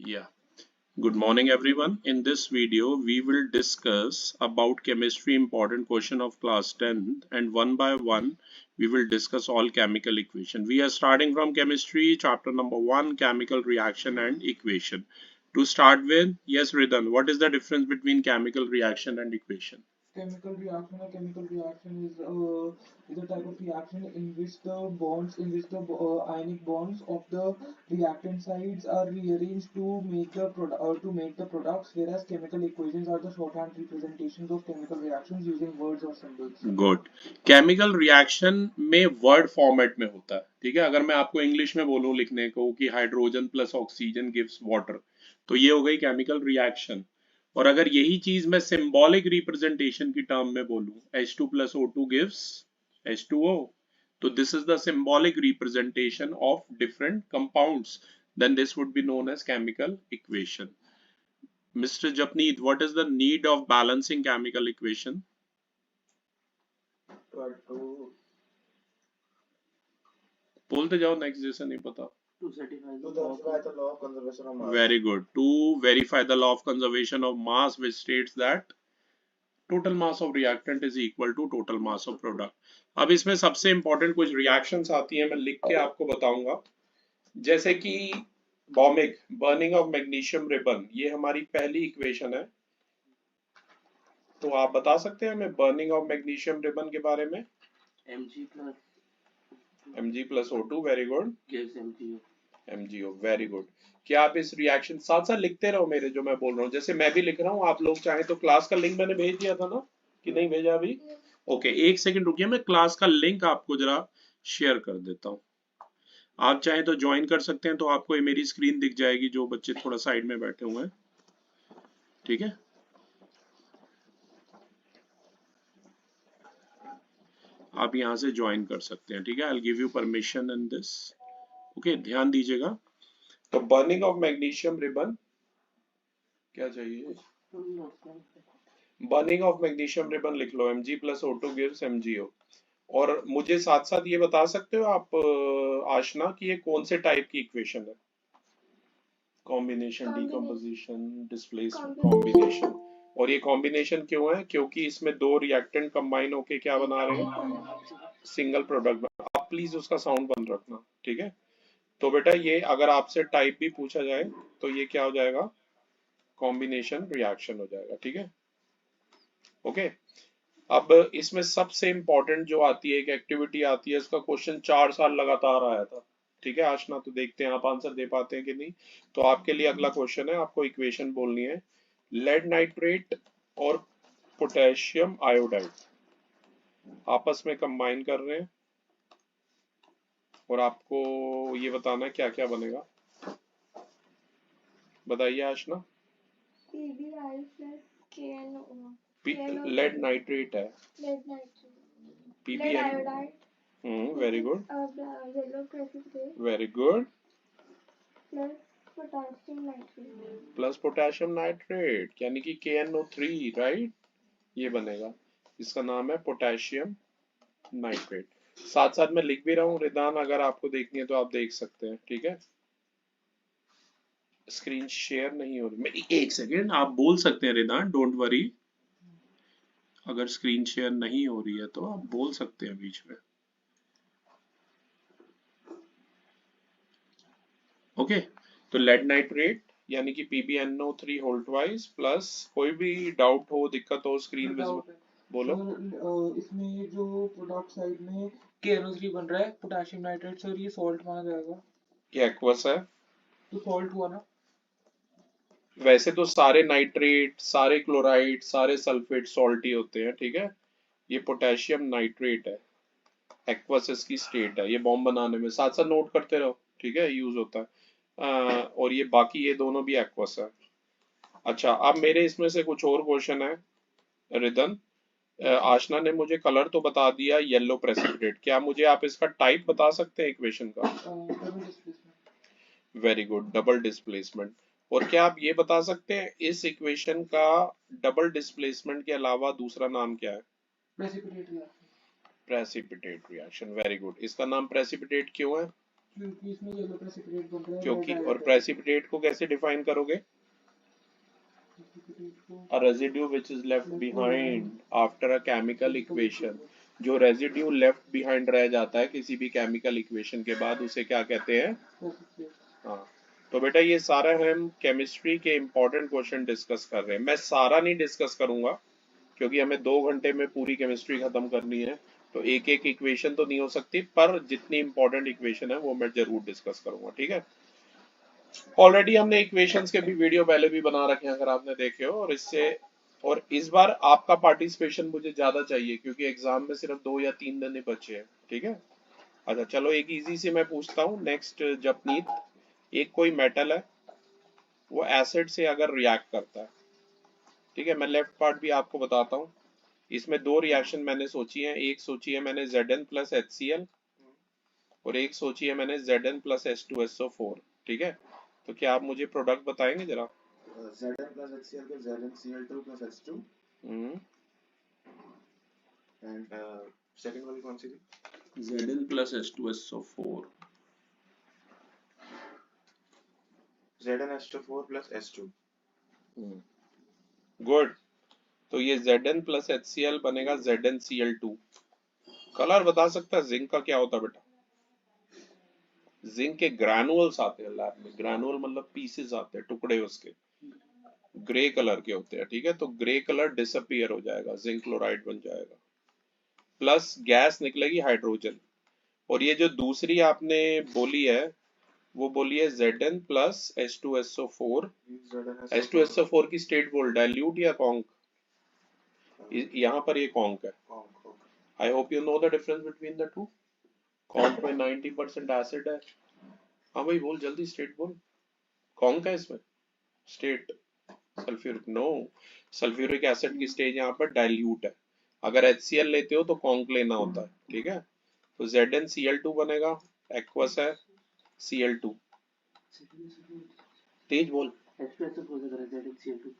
Yeah. Good morning everyone. In this video we will discuss about chemistry important question of class 10th and one by one we will discuss all chemical equation. We are starting from chemistry chapter number 1 chemical reaction and equation. To start with, yes Ridan, what is the difference between chemical reaction and equation? A type of reaction in which the ionic bonds of the reactant sides are rearranged to make the products, whereas chemical equations are the shorthand representations of chemical reactions using words or symbols. Good. Chemical reaction में word format में होता है, ठीक है. अगर मैं आपको English में बोलूं लिखने को कि hydrogen plus oxygen gives water, तो ये हो गई केमिकल रिएक्शन. और अगर यही चीज मैं सिंबॉलिक रिप्रेजेंटेशन की टर्म में बोलूं H2 plus O2 gives H2O, तो this is the symbolic representation of different compounds, then this would be known as chemical equation. Mr. Japneet, what is the need of balancing chemical equation? बोलते जाओ next, जैसे नहीं पता. Very good. To verify the law of conservation of mass, which states that total mass of reactant is equal to total mass of product. अब इसमें सबसे important कुछ reactions आती हैं, मैं लिख के आपको बताऊंगा. जैसे कि बॉमिक, बर्निंग ऑफ मैग्नीशियम रिबन, ये हमारी पहली इक्वेशन है. तो आप बता सकते हैं हमें बर्निंग ऑफ मैग्नीशियम रिबन के बारे में? Mg plus O2, very good. MgO, very good. क्या आप इस रिएक्शन साथ साथ लिखते रहो मेरे जो मैं बोल रहा हूँ, जैसे मैं भी लिख रहा हूँ. आप लोग चाहे तो क्लास का लिंक मैंने भेज दिया था ना, कि नहीं भेजा अभी? ओके, एक सेकंड रुकिए, मैं क्लास का लिंक आपको जरा शेयर कर देता हूँ. आप चाहे तो ज्वाइन कर सकते हैं, तो आपको ये मेरी स्क्रीन दिख जाएगी जो बच्चे थोड़ा साइड में बैठे हुए हैं, ठीक है. आप यहाँ से ज्वाइन कर सकते हैं, ठीक है. I will give you permission in this. Okay, ध्यान दीजिएगा. तो बर्निंग ऑफ मैग्नीशियम रिबन क्या चाहिए? बर्निंग ऑफ मैग्नीशियम रिबन लिख लो, Mg plus O2 gives MgO. और मुझे साथ साथ ये बता सकते हो आप आशना कि ये कौन से टाइप की इक्वेशन है? Combination, decomposition, displacement, combination. और ये कॉम्बिनेशन क्यों है? क्योंकि इसमें दो रिएक्टेंट कंबाइन होके क्या बना रहे हैं? Single product. आप प्लीज उसका साउंड बंद रखना, ठीक है. तो बेटा ये अगर आपसे टाइप भी पूछा जाए तो ये क्या हो जाएगा? कॉम्बिनेशन रिएक्शन हो जाएगा, ठीक है. ओके. अब इसमें सबसे इंपॉर्टेंट जो आती है, एक एक्टिविटी आती है, इसका क्वेश्चन 4 साल लगातार आया था, ठीक है आशना. तो देखते हैं आप आंसर दे पाते हैं कि नहीं. तो आपके लिए अगला क्वेश्चन है, आपको इक्वेशन बोलनी है. लेड नाइट्रेट और पोटेशियम आयोडाइड आपस में कंबाइन कर रहे हैं, और आपको ये बताना है क्या क्या बनेगा. बताइए आशना. लेड नाइट्रेट है, PbN. Very good, very good. Plus potassium nitrate यानी कि KNO3, राइट. ये बनेगा, इसका नाम है पोटेशियम नाइट्रेट. साथ साथ मैं लिख भी रहा हूँ रिदान, अगर आपको देखनी है तो आप देख सकते हैं, ठीक है. स्क्रीन शेयर नहीं हो रही, एक सेकेंड, आप बोल सकते हैं रिदान, डोंट वरी. अगर स्क्रीन शेयर नहीं हो रही है तो आप बोल सकते हैं बीच में. ओके. तो लेड नाइट्रेट यानी कि PbNO3 होल ट्वाइस प्लस, कोई भी डाउट हो, दिक्कत हो, स्क्रीन विजिबल बोलो. इसमें जो प्रोडक्ट साइड में KNO3 बन रहा है पोटेशियम नाइट्रेट, सर ये सॉल्ट माना जाएगा? ये एक्वस है, तो सॉल्ट हुआ ना. वैसे तो सारे नाइट्रेट, सारे क्लोराइड, सारे सल्फेट सॉल्टी होते हैं, ठीक है. ये पोटेशियम नाइट्रेट है, एक्वस इसकी स्टेट है. ये बॉम्ब बनाने में साथ साथ नोट करते रहो, ठीक है, यूज होता है. और ये बाकी ये दोनों भी एक्वस है. अच्छा, अब मेरे इसमें से कुछ और क्वेश्चन है रिदन. आशना ने मुझे कलर तो बता दिया येलो प्रेसिपिटेट, क्या मुझे आप इसका टाइप बता सकते हैं इक्वेशन का? Very good, double displacement. और क्या आप ये बता सकते हैं इस इक्वेशन का डबल डिस्प्लेसमेंट के अलावा दूसरा नाम क्या है? Precipitate reaction. Very good. इसका नाम प्रेसिपिटेट क्यों है? क्योंकि इसमें येलो प्रेसिपिटेट बन रहा है, क्योंकि रेड और आया प्रेसिपिटेट को कैसे डिफाइन करोगे? प्रेसिपिटेट को A residue which is left left behind after a chemical equation. Behind जो रेजिड्यू लेफ्ट बिहाइंड रह जाता है किसी भी केमिकल इक्वेशन के बाद उसे क्या कहते हैं? प्रेसिपिटेट। हाँ। तो बेटा ये सारा हम केमिस्ट्री के इंपॉर्टेंट क्वेश्चन डिस्कस कर रहे हैं। मैं सारा नहीं डिस्कस करूंगा क्योंकि हमें 2 घंटे में पूरी केमिस्ट्री खत्म करनी है, तो एक एक इक्वेशन तो नहीं हो सकती, पर जितनी इंपॉर्टेंट इक्वेशन है वो मैं जरूर डिस्कस करूंगा, ठीक है। ऑलरेडी हमने इक्वेशंस के भी वीडियो पहले भी बना रखे हैं अगर आपने देखे हो, और इस बार आपका पार्टिसिपेशन मुझे ज्यादा चाहिए क्योंकि एग्जाम में सिर्फ 2 या 3 दिन ही बचे हैं, ठीक है। अच्छा चलो एक इजी से मैं पूछता हूँ नेक्स्ट। जपनीत, एक कोई मेटल है, वो एसिड से अगर रिएक्ट करता है, ठीक है, मैं लेफ्ट पार्ट भी आपको बताता हूँ। इसमें 2 रिएक्शन मैंने सोची है, एक सोची है मैंने Zn प्लस HCl और एक सोची है मैंने Zn प्लस H2SO4, ठीक है। तो क्या आप मुझे प्रोडक्ट बताएंगे जरा? Zn plus HCl को ZnCl2 plus H2 hmm, and second वाली कौन सी थी? Zn plus H2SO4। ZnH2 plus H2। Good. तो ये Zn प्लस HCl बनेगा ZnCl2। कलर बता सकता है जिंक का क्या होता है बेटा? जिंक के ग्रैनुअल्स आते हैं लैब में, ग्रैनुअल मतलब पीसेस आते हैं, टुकड़े उसके ग्रे कलर के होते हैं, ठीक है। तो ग्रे कलर डिसअपियर हो जाएगा, जिंक क्लोराइड बन जाएगा, प्लस गैस निकलेगी हाइड्रोजन। और ये जो दूसरी आपने बोली है वो बोली है Zn प्लस H2SO4। H2SO4 की स्टेट बोल डाइल्यूट या कॉन्क? यहाँ पर ये कॉन्क है। I hope you know the difference between the two. Conc में 90% एसिड है। हाँ भाई बोल जल्दी, स्टेट बोल। कॉन्क है इसमें state sulphuric, no, sulphuric acid की स्टेज यहाँ पर डाइल्यूट है। अगर HCl लेते हो तो कॉन्क लेना होता है, ठीक है। तो ZnCl2 बनेगा, एक्वस है Cl2। तेज बोल।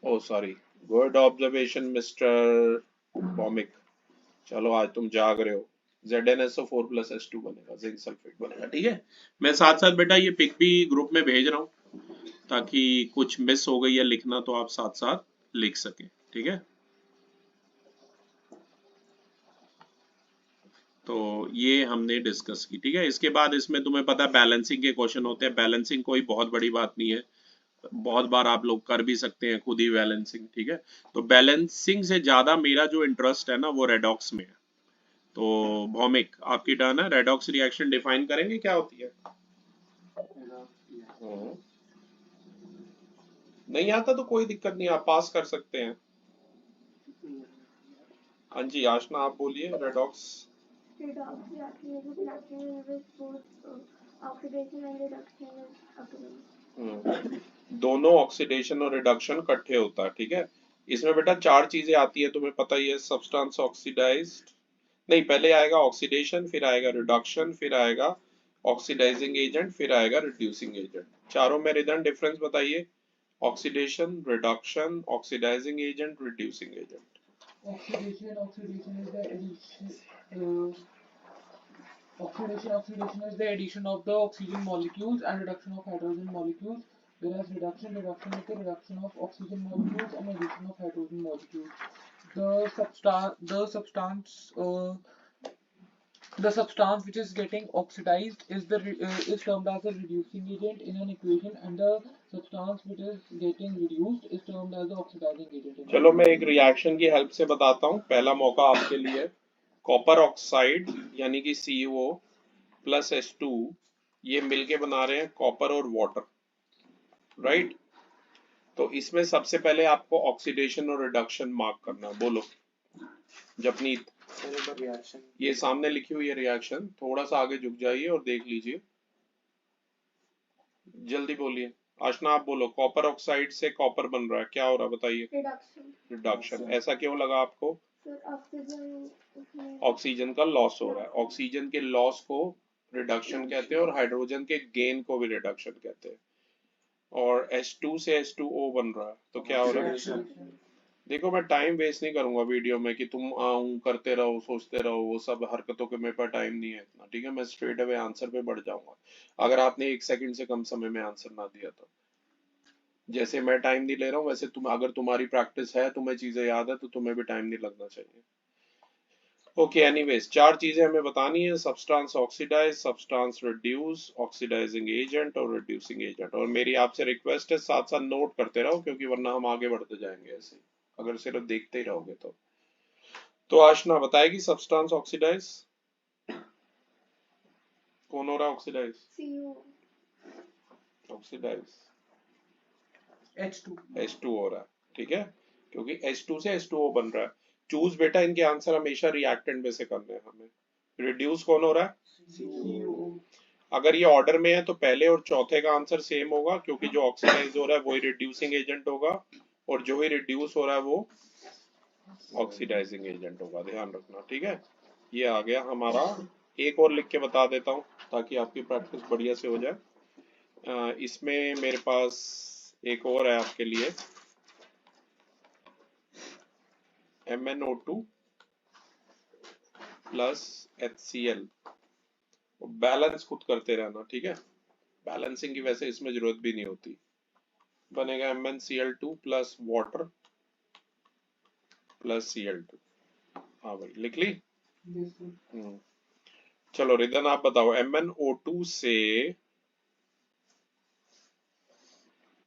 ओ सॉरी, गुड ऑब्जर्वेशन मिस्टर बॉमिक। चलो आज तुम जाग रहे हो। ZnSO4 प्लस H2 बनेगा, जिंक सल्फेट बनेगा, ठीक है। मैं साथ साथ बेटा ये पिक भी ग्रुप में भेज रहा हूँ ताकि कुछ मिस हो गई है लिखना तो आप साथ साथ लिख सके, ठीक है। तो ये हमने डिस्कस की, ठीक है। इसके बाद इसमें तुम्हें पता है बैलेंसिंग के क्वेश्चन होते हैं। बैलेंसिंग कोई बहुत बड़ी बात नहीं है, बहुत बार आप लोग कर भी सकते हैं खुद ही बैलेंसिंग, ठीक है। तो बैलेंसिंग से ज्यादा मेरा जो इंटरेस्ट है ना वो रेडॉक्स में है। तो भौमिक आपकी टर्न है, रेडॉक्स रिएक्शन डिफाइन करेंगे क्या होती है? नहीं आता तो कोई दिक्कत नहीं, आप पास कर सकते हैं। हाँ जी आशना आप बोलिए redox. Redox reaction is a reaction in which both oxidation and reduction is occurring. दोनों ऑक्सीडेशन और रिडक्शन इकट्ठे होता है, ठीक है। इसमें बेटा 4 चीजें आती है, तुम्हें पता ही है। सब्सटेंस ऑक्सीडाइज्ड, नहीं पहले आएगा ऑक्सीडेशन, फिर आएगा रिडक्शन, फिर आएगा ऑक्सीडाइजिंग एजेंट, फिर आएगा रिड्यूसिंग एजेंट। चारों में रिडंड डिफरेंस बताइए। Oxidation, reduction, oxidising agent, reducing agent. Oxidation is the addition. Oxidation is the addition of the oxygen molecules and reduction of hydrogen molecules, whereas reduction is the reduction of oxygen molecules and addition of hydrogen molecules. The substance which is getting oxidized is termed as a reducing agent in an equation, and the substance which is getting reduced is termed as the oxidizing agent. चलो मैं एक reaction की help से बताता हूँ, पहला मौका आपके लिए। कॉपर ऑक्साइड यानी कि CO प्लस H2 ये मिलके बना रहे हैं कॉपर और वाटर, राइट। तो इसमें सबसे पहले आपको ऑक्सीडेशन और रिडक्शन मार्क करना, बोलो जपनीत। ये सामने लिखी हुई है रिएक्शन, थोड़ा सा आगे झुक जाइए और देख लीजिए, जल्दी बोलिए। आशना आप बोलो, कॉपर ऑक्साइड से कॉपर बन रहा है, क्या हो रहा है बताइए? रिडक्शन। ऐसा क्यों लगा आपको? ऑक्सीजन का लॉस हो रहा है। ऑक्सीजन के लॉस को रिडक्शन कहते हैं और हाइड्रोजन के गेन को भी रिडक्शन कहते हैं। और H2 से H2O बन रहा है, तो क्या हो रहा है? देखो मैं टाइम वेस्ट नहीं करूंगा वीडियो में कि तुम आऊं करते रहो सोचते रहो, वो सब हरकतों के मेरे पास टाइम नहीं है इतना, ठीक है। मैं स्ट्रेट अवे आंसर पे बढ़ जाऊंगा अगर आपने 1 सेकंड से कम समय में आंसर ना दिया तो। जैसे मैं टाइम नहीं ले रहा हूँ वैसे तुम, अगर तुम्हारी प्रैक्टिस है, तुम्हें चीजें याद है, तो तुम्हें भी टाइम नहीं लगना चाहिए। ओके एनीवेज, 4 चीजें हमें बतानी है, substance oxidise, substance reduce, oxidising agent और रिड्यूसिंग एजेंट। और मेरी आपसे रिक्वेस्ट है साथ साथ नोट करते रहो, क्योंकि वरना हम आगे बढ़ते जाएंगे ऐसे ही, अगर सिर्फ देखते ही रहोगे तो आशना बताएगी सब्सटेंस ऑक्सीडाइज कौन हो रहा है, oxidise CO. Oxidise H2. H2 हो रहा है, ठीक है, क्योंकि H2 से H2O बन रहा है। चूज बेटा इनके आंसर हमेशा रिएक्टेंट में से करने हैं हमें। रिड्यूस कौन हो रहा है, CO. अगर ये ऑर्डर में है तो पहले और चौथे का आंसर सेम होगा, क्योंकि जो ऑक्सीडाइज हो रहा है वही रिड्यूसिंग एजेंट होगा, और जो ही रिड्यूस हो रहा है वो ऑक्सीडाइजिंग एजेंट होगा, ध्यान रखना, ठीक है। ये आ गया हमारा। एक और लिख के बता देता हूँ ताकि आपकी प्रैक्टिस बढ़िया से हो जाए। इसमें मेरे पास एक और है आपके लिए, MnO2 प्लस HCl। बैलेंस खुद करते रहना, ठीक है, बैलेंसिंग की वैसे इसमें जरूरत भी नहीं होती। बनेगा MnCl2 plus water plus Cl2। हाँ भाई लिख ली। Yes, sir. चलो रिदन आप बताओ, MnO2 से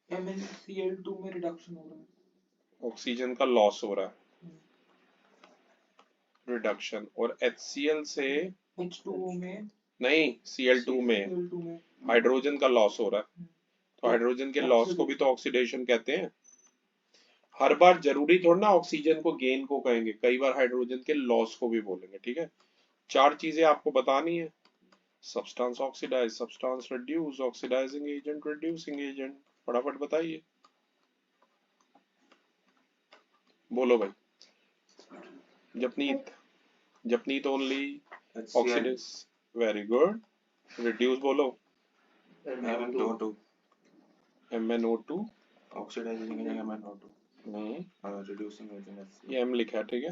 MnCl2 में रिडक्शन हो रहा है। ऑक्सीजन का लॉस हो रहा है, रिडक्शन, और HCl से H2O में नहीं, Cl2 में Cl2 में हाइड्रोजन का लॉस हो रहा है। तो हाइड्रोजन के लॉस को भी तो ऑक्सीडेशन कहते हैं। हर बार जरूरी थोड़ा ना ऑक्सीजन को गेन को कहेंगे, कई बार हाइड्रोजन के लॉस को भी बोलेंगे, ठीक है। 4 चीजें आपको बतानी है, substance oxidise, substance reduce, oxidising agent, reducing agent. फटाफट बताइए, बोलो भाई। Japneet, Japneet only oxidise, very good. Reduce बोलो, MnO2 MnO2 oxidising agent MnO2 reducing agent HCl। ये M लिखा है, ठीक है।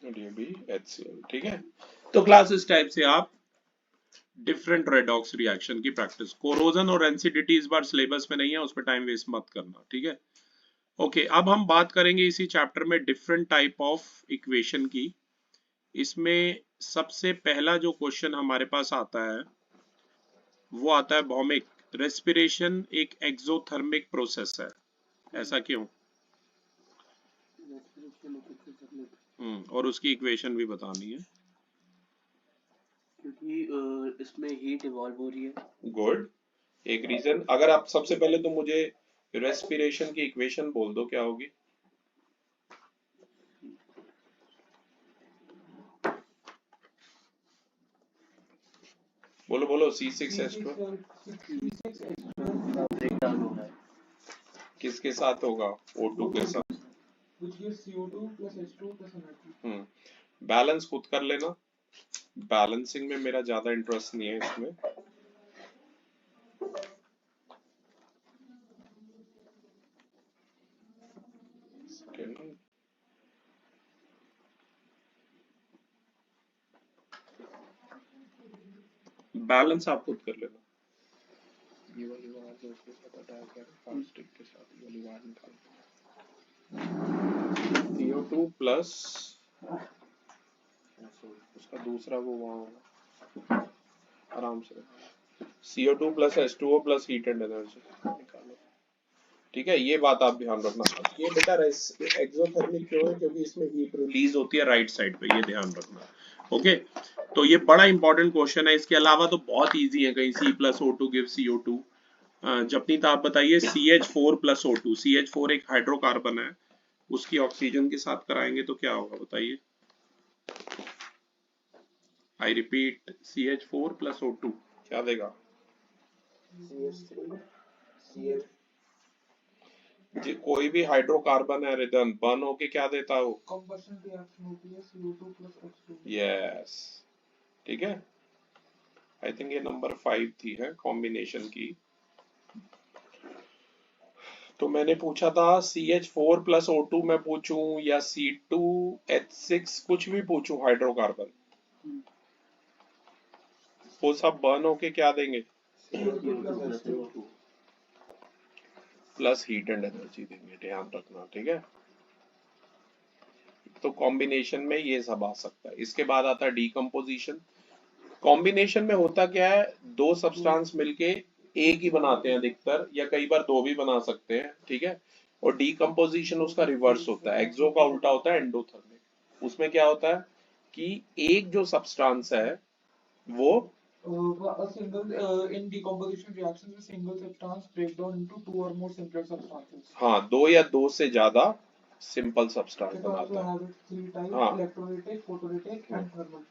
और ये भी HCl, ठीक है। तो क्लास इस टाइप से आप डिफरेंट रेडॉक्स रिएक्शन की प्रैक्टिस, कोरोजन और एनसीडीटी इस बार सिलेबस में नहीं है, उस पर टाइम वेस्ट मत करना, ठीक है। ओके अब हम बात करेंगे इसी चैप्टर में डिफरेंट टाइप ऑफ इक्वेशन की। इसमें सबसे पहला जो क्वेश्चन हमारे पास आता है वो आता है भौमिक। रेस्पिरेशन एक एक्सोथर्मिक प्रोसेस है, ऐसा क्यों? और उसकी इक्वेशन भी बतानी है, क्योंकि इसमें हीट इवॉल्व हो रही है। गुड, एक रीजन। अगर आप सबसे पहले तो मुझे रेस्पिरेशन की इक्वेशन बोल दो, क्या होगी? बोलो बोलो, C6H12 ब्रेकडाउन हो रहा है, किसके साथ होगा? O2 के साथ। which gives CO2 plus H2 plus NH2. Balance खुद कर लेना, बैलेंसिंग में मेरा ज्यादा इंटरेस्ट नहीं है इसमें। बैलेंस आप खुद कर लेना। ये वाली बात जो उसके साथ अटैक कर फास्टिक के साथ ये वाली बात निकाल, CO2 प्लस उसका दूसरा वो वहाँ होगा, आराम से CO2 plus H2O plus heat and energy निकालो, ठीक है। ये बात आप ध्यान रखना। ये बेटा एक्सोथर्मिक क्यों है? क्योंकि इसमें हीट रिलीज होती है राइट साइड पे, ये ध्यान रखना, ओके। तो ये बड़ा इंपॉर्टेंट क्वेश्चन है। इसके अलावा तो बहुत इजी है, कहीं C+O2 गिव CO2। जपनीत आप बताइए, CH4 प्लस O2, CH4 एक हाइड्रोकार्बन है, उसकी ऑक्सीजन के साथ कराएंगे तो क्या होगा बताइए? I repeat, CH4 plus O2 क्या देगा? कोई भी हाइड्रोकार्बन है रिदन बर्न होके क्या देता है वो? कंबशन रिएक्शन होती है CO2 plus H2. यस, ठीक है। आई थिंक ये नंबर 5 थी है कॉम्बिनेशन की। तो मैंने पूछा था CH4 प्लस O2 मैं पूछूं या C2H6 कुछ भी पूछूं हाइड्रोकार्बन, वो सब बर्न होके क्या देंगे? CO2 plus H2. Plus heat and energy देंगे, ध्यान रखना, ठीक है। तो कॉम्बिनेशन में ये सब आ सकता है। इसके बाद आता है डीकम्पोजिशन। कॉम्बिनेशन में होता क्या है, दो सब्सटेंस मिलके एक ही बनाते हैं अधिकतर, या कई बार दो भी बना सकते हैं, ठीक है। और डीकम्पोजिशन उसका रिवर्स होता है, एक्सो का उल्टा होता है एंडोथर्मिक। उसमें क्या होता है कि एक जो सब्सटेंस है वो A single in decomposition reactions, a single substance break down into two or more simpler substances. हाँ, दो या दो से ज्यादा सिंपल सब्सटेंस It also बनाता है। has its three types: हाँ। electrolytic, photolytic, and thermal.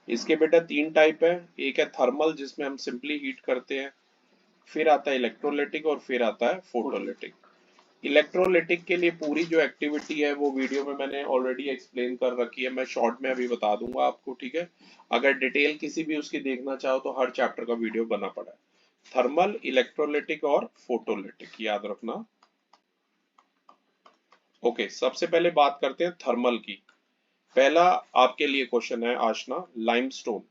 इसके बेटा तीन टाइप है, एक है थर्मल जिसमें हम सिंपली हीट करते हैं, फिर आता है इलेक्ट्रोलिटिक और फिर आता है फोटोलिटिक। इलेक्ट्रोलिटिक के लिए पूरी जो एक्टिविटी है वो वीडियो में मैंने ऑलरेडी एक्सप्लेन कर रखी है, मैं शॉर्ट में अभी बता दूंगा आपको, ठीक है। अगर डिटेल किसी भी उसकी देखना चाहो तो हर चैप्टर का वीडियो बना पड़ा है। थर्मल, इलेक्ट्रोलिटिक और फोटोलिटिक, याद रखना। ओके, सबसे पहले बात करते हैं थर्मल की। पहला आपके लिए क्वेश्चन है आशना, लाइमस्टोन।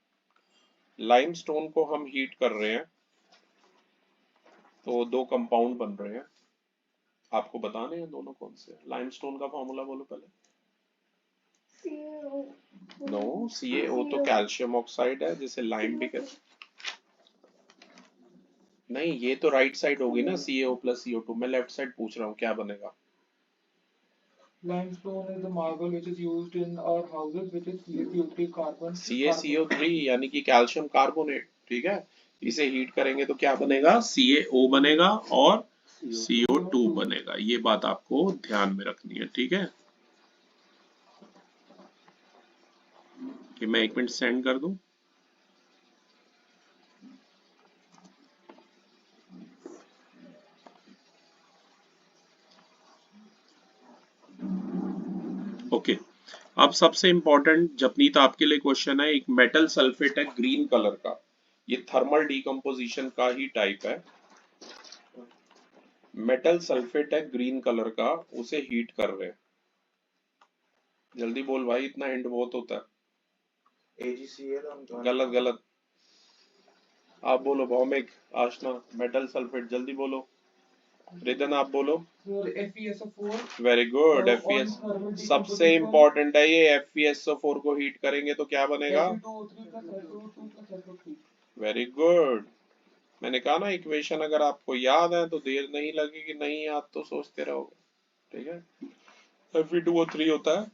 लाइमस्टोन को हम हीट कर रहे हैं तो दो कंपाउंड बन रहे हैं, आपको बताने हैं दोनों कौन से। लाइमस्टोन का फॉर्मूला बोलो पहले। CaO. नो, CaO तो कैल्शियम ऑक्साइड है जिसे लाइम भी कहते हैं। नहीं, ये तो राइट साइड होगी ना, CaO प्लस CO2। मैं लेफ्ट साइड पूछ रहा हूँ क्या बनेगा। Limestone is the marble which is used in our houses, which is CaCO3 carbon. CaCO3 यानी कि कैल्शियम कार्बोनेट, ठीक है। इसे हीट करेंगे तो क्या बनेगा? CaO बनेगा और CO2 बनेगा। ये बात आपको ध्यान में रखनी है, ठीक है। कि मैं 1 मिनट सेंड कर दूं। ओके, अब सबसे इंपॉर्टेंट जपनीत आपके लिए क्वेश्चन है। एक मेटल सल्फेट है ग्रीन कलर का, ये थर्मल डीकम्पोजिशन का ही टाइप है। मेटल सल्फेट है ग्रीन कलर का, उसे हीट कर रहे हैं। जल्दी बोल भाई, इतना हिंट बहुत होता है। AgCl गलत गलत, आप बोलो भौमिक, आशना, मेटल सल्फेट, जल्दी बोलो। रिदन आप बोलो। FeSO4. Very good, on FeS thermal सबसे decomposition, इंपॉर्टेंट है ये। FeSO4 को हीट करेंगे तो क्या बनेगा? Fe2O3 plus SO2 plus SO3. Very good. मैंने कहा ना, इक्वेशन अगर आपको याद है तो देर नहीं लगेगी, नहीं याद तो सोचते रहोगे, ठीक है। Fe2O3 होता है,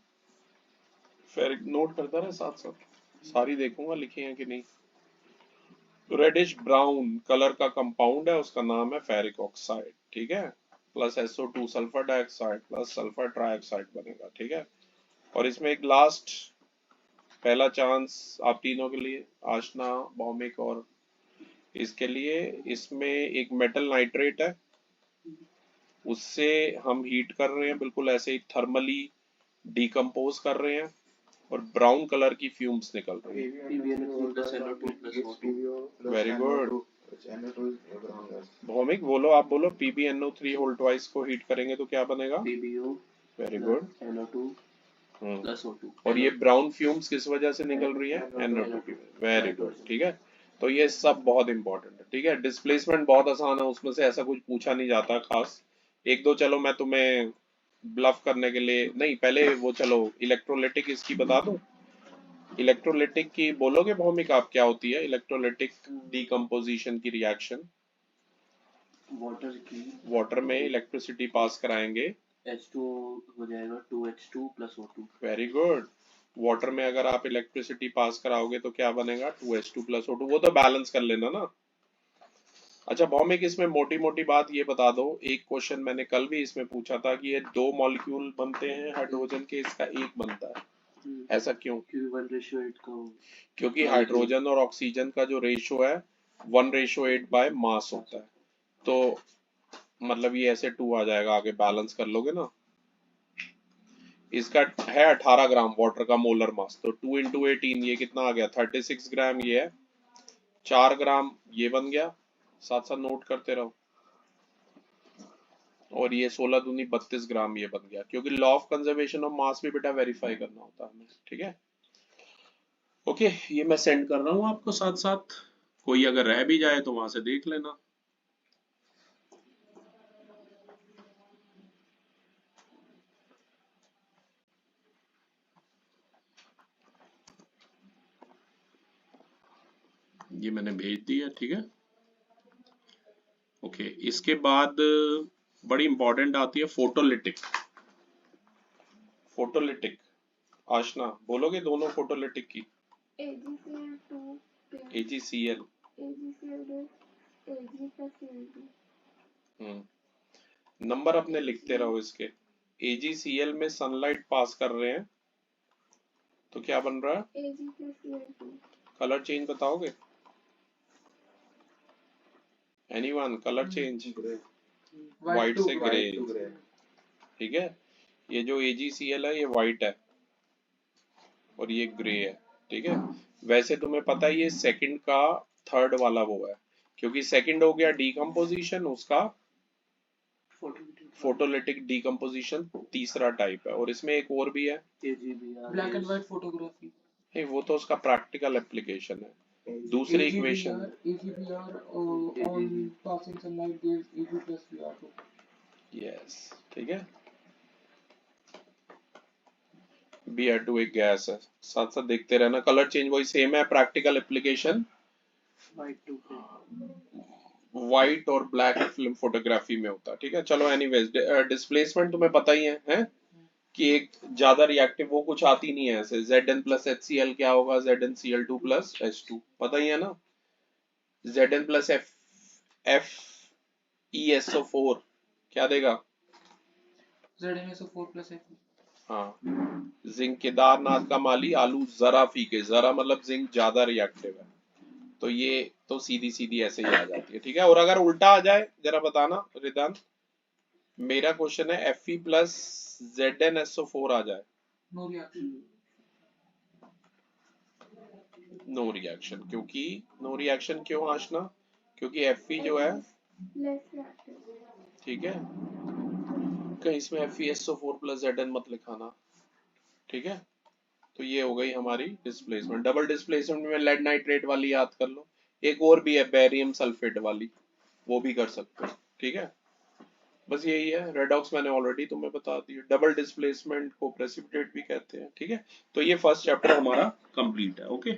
फिर नोट करता रहे साथ साथ, सारी देखूंगा लिखे हैं कि नहीं। रेडिश ब्राउन कलर का कंपाउंड है, उसका नाम है फेरिक ऑक्साइड, ठीक है। Plus SO2 sulphur dioxide plus sulphur trioxide बनेगा, ठीक है। और इसमें एक लास्ट पहला चांस आप तीनों के लिए, आशना, भौमिक और इसके लिए। इसमें एक मेटल नाइट्रेट है, उससे हम हीट कर रहे हैं, बिल्कुल ऐसे ही थर्मली डिकम्पोज कर रहे हैं, और ब्राउन कलर की फ्यूम्स निकल रही है। PbNO3 plus NO2 plus O2. Very good. Bhowmik बोलो, आप बोलो। PbNO3 होल ट्वाइस को हीट करेंगे तो क्या बनेगा? PbO very good. NO2 plus O2. और ये ब्राउन फ्यूम्स किस वजह से निकल रही है? NO2 की। वेरी गुड, ठीक है। तो ये सब बहुत इंपॉर्टेंट है, ठीक है। डिस्प्लेसमेंट बहुत आसान है, उसमें से ऐसा कुछ पूछा नहीं जाता खास। एक दो चलो मैं तुम्हें ब्लफ करने के लिए, नहीं पहले वो चलो इलेक्ट्रोलिटिक इसकी बता दूं। इलेक्ट्रोलिटिक की बोलोगे भौमिक आप, क्या होती है इलेक्ट्रोलिटिक डीकम्पोजिशन की रिएक्शन? वाटर में इलेक्ट्रिसिटी पास कराएंगे, H2 हो जाएगा 2H2 plus O2. Very good. Water में अगर आप इलेक्ट्रिसिटी पास कराओगे तो क्या बनेगा? 2H2 plus O2। वो तो बैलेंस कर लेना ना। अच्छा भौमिक, इसमें मोटी मोटी बात ये बता दो, एक क्वेश्चन मैंने कल भी इसमें पूछा था कि ये दो मॉलिक्यूल बनते हैं हाइड्रोजन के, इसका एक बनता है, ऐसा क्यों? Q1:8 का हो. क्योंकि हाइड्रोजन और ऑक्सीजन का जो रेशियो है 1:8 बाय मास होता है, तो मतलब ये ऐसे 2 आ जाएगा, आगे बैलेंस कर लोगे ना। इसका है 18 ग्राम वाटर का मोलर मास, तो 2 इंटू 18 ये कितना आ गया? 36 ग्राम ये है, 4 ग्राम ये बन गया। साथ साथ नोट करते रहो, और ये 16 दूनी 32 ग्राम ये बन गया, क्योंकि law of conservation of mass भी बेटा वेरीफाई करना होता है हमें, ठीक है। ओके, ये मैं सेंड कर रहा हूँ आपको साथ साथ, कोई अगर रह भी जाए तो वहां से देख लेना। ये मैंने भेज दिया, ठीक है। ओके, इसके बाद बड़ी इंपॉर्टेंट आती है फोटोलिटिक। फोटोलिटिक, आशना बोलोगे दोनों फोटोलिटिक की? AgCl2 AgCl, AgCl Ag plus Cl2। Number अपने लिखते रहो इसके। AgCl में सनलाइट पास कर रहे हैं तो क्या बन रहा है? Ag plus Cl2। Colour change बताओगे? Anyone, colour change? व्हाइट से ग्रे, ठीक है। ये जो AgCl है ये व्हाइट है और ये ग्रे है, ठीक है। वैसे तुम्हें पता है ये सेकंड का थर्ड वाला वो है, क्योंकि सेकंड हो गया डीकम्पोजिशन, उसका फोटोलिटिक डीकम्पोजिशन तीसरा टाइप है। और इसमें एक और भी है, ब्लैक एंड व्हाइट फोटोग्राफी। नहीं वो तो उसका प्रैक्टिकल एप्लीकेशन है। दूसरी equation AgBr on passing sunlight gives Ag plus Br2। Yes, ठीक है। Br2 एक गैस है, साथ साथ देखते रहना। कलर चेंज वही सेम है, प्रैक्टिकल एप्लीकेशन व्हाइट और ब्लैक फिल्म फोटोग्राफी में होता है, ठीक है। चलो एनीवेज, डिस्प्लेसमेंट तुम्हें पता ही है, हैं? कि एक ज्यादा रिएक्टिव वो कुछ आती नहीं है ऐसे। Zn plus HCl क्या होगा? ZnCl2 plus H2, पता ही है ना। Zn plus FeSO4 क्या देगा? ZnSO4 plus Fe। हाँ, जिंक केदारनाथ का माली आलू जरा फीके, जरा मतलब जिंक ज्यादा रिएक्टिव है, तो ये तो सीधी सीधी ऐसे ही आ जाती है, ठीक है। और अगर उल्टा आ जाए जरा बताना रिदान। मेरा क्वेश्चन है Fe प्लस ZnSO4 आ जाए, नो रिएक्शन। नो रिएक्शन, क्योंकि नो रिएक्शन क्यों आशना? क्योंकि Fe जो है, लेस रिएक्टिव, ठीक है, कहीं इसमें FeSO4 प्लस Zn मत लिखाना, ठीक है। तो ये हो गई हमारी डिस्प्लेसमेंट। डबल डिस्प्लेसमेंट में लेड नाइट्रेट वाली याद कर लो, एक और भी है बेरियम सल्फेट वाली, वो भी कर सकते हो, ठीक है। बस यही है, रेडॉक्स मैंने ऑलरेडी तुम्हें बता दी। डबल डिस्प्लेसमेंट को प्रेसिपिटेट भी कहते हैं, ठीक है। तो ये फर्स्ट चैप्टर हमारा कंप्लीट है, ओके।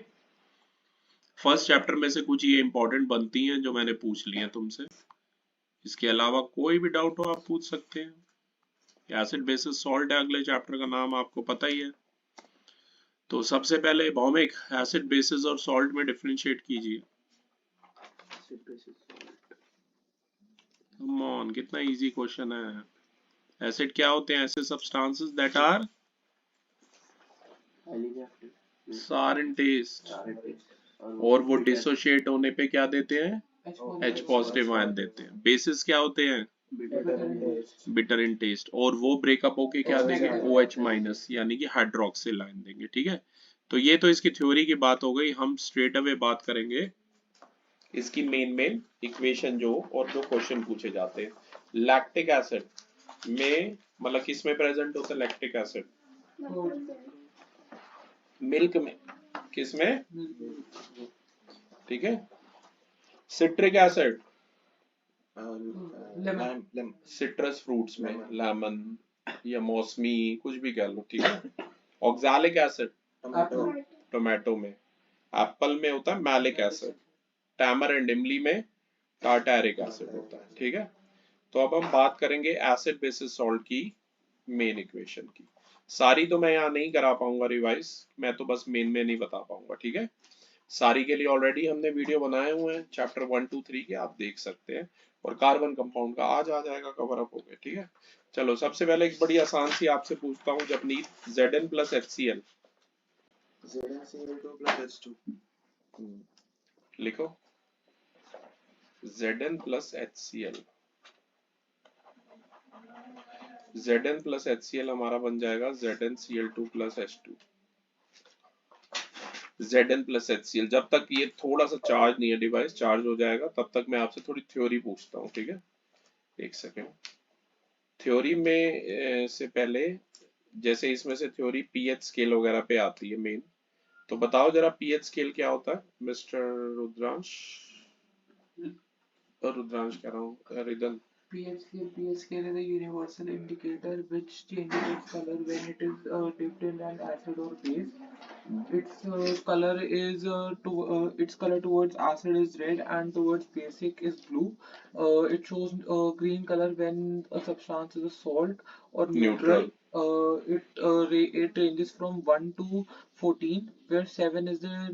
फर्स्ट चैप्टर में से कुछ ये इंपॉर्टेंट बनती हैं जो मैंने पूछ ली हैं तुमसे। इसके अलावा कोई भी डाउट हो आप पूछ सकते हैं। एसिड बेसिस सॉल्ट है, अगले चैप्टर का नाम आपको पता ही है। तो सबसे पहले भौमिक एसिड बेसिस और सॉल्ट में डिफरेंशिएट कीजिए। कम ऑन, कितना इजी क्वेश्चन है। एसिड क्या होते हैं? ऐसे सब्सटेंसेस दैट आर सार इन टेस्ट, और वो डिसोशिएट होने पे क्या देते हैं? H पॉजिटिव आयन देते हैं। बेसिस क्या होते हैं? बिटर इन टेस्ट, और वो ब्रेकअप होके क्या देंगे? OH माइनस, यानी कि हाइड्रोक्सिल आयन देंगे, ठीक है। तो ये तो इसकी थ्योरी की बात हो गई। हम स्ट्रेट अवे बात करेंगे इसकी मेन इक्वेशन जो, और जो क्वेश्चन पूछे जाते हैं। लैक्टिक एसिड में मतलब किस में प्रेजेंट होता है लैक्टिक एसिड? मिल्क में, किस में? ठीक है। सिट्रिक एसिड सिट्रस फ्रूट्स में, लेमन या मौसमी कुछ भी कह लो, ठीक है। ऑक्सैलिक एसिड टोमेटो में, एप्पल में होता है मैलिक एसिड, टैमरिंड इमली में टार्टारिक एसिड होता है, ठीक है। तो अब हम बात करेंगे एसिड बेसिस सॉल्ट की मेन इक्वेशन की। सारी तो मैं यहाँ नहीं करा पाऊंगा रिवाइज, मैं तो बस मेन नहीं बता पाऊंगा, ठीक है। सारी के लिए ऑलरेडी हमने वीडियो बनाए हुए हैं, चैप्टर 1, 2, 3 के आप देख सकते हैं, और कार्बन कंपाउंड का आज आ जाएगा, कवर अप हो गया, ठीक है। चलो सबसे पहले एक बड़ी आसान सी आपसे पूछता हूँ, जपनीत, Zn plus HCl। ZnCl2 plus H2। लिखो Zn plus HCl। Zn plus HCl हमारा बन जाएगा ZnCl2 plus H2। Zn plus HCl, जब तक ये थोड़ा सा चार्ज नहीं है, डिवाइस चार्ज हो जाएगा तब तक मैं आपसे थोड़ी थ्योरी पूछता हूँ, ठीक है। एक सेकेंड, थ्योरी में से पहले जैसे इसमें से थ्योरी पीएच स्केल वगैरह पे आती है मेन, तो बताओ जरा पीएच स्केल क्या होता है मिस्टर रुद्रांश। रुद्रांश कह रहा हूँ, रिदन। pH scale is a universal indicator which changes its color when it is dipped in an acid or base. Its color towards acid is red and towards basic is blue. It shows green color when a substance is a salt or neutral. Neutral. It ranges from 1 to 14, where 7 is the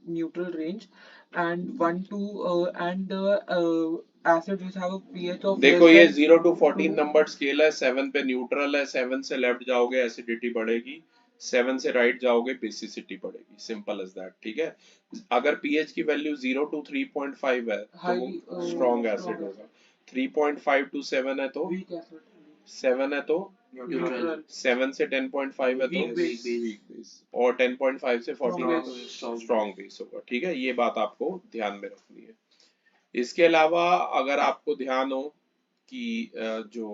neutral range, and 1 to and acids which have a pH of देखो less ये than 0 to 14 2. Number scale है, 7 पे neutral है, 7 से left जाओगे acidity बढ़ेगी, 7 से right जाओगे बेसिसिटी बढ़ेगी, सिंपल एज दैट। ठीक है, अगर पीएच की वैल्यू 0 to 3.5 है तो High वो स्ट्रॉन्ग एसिड होगा, 3.5 to 7 है तो weak acid, 7 है तो neutral, 7 से 10.5 है तो weak base, वीक बेस, और 10.5 से 40 है तो Strong स्ट्रॉन्ग बेस होगा। ठीक है, ये बात आपको ध्यान में रखनी है। इसके अलावा अगर आपको ध्यान हो कि जो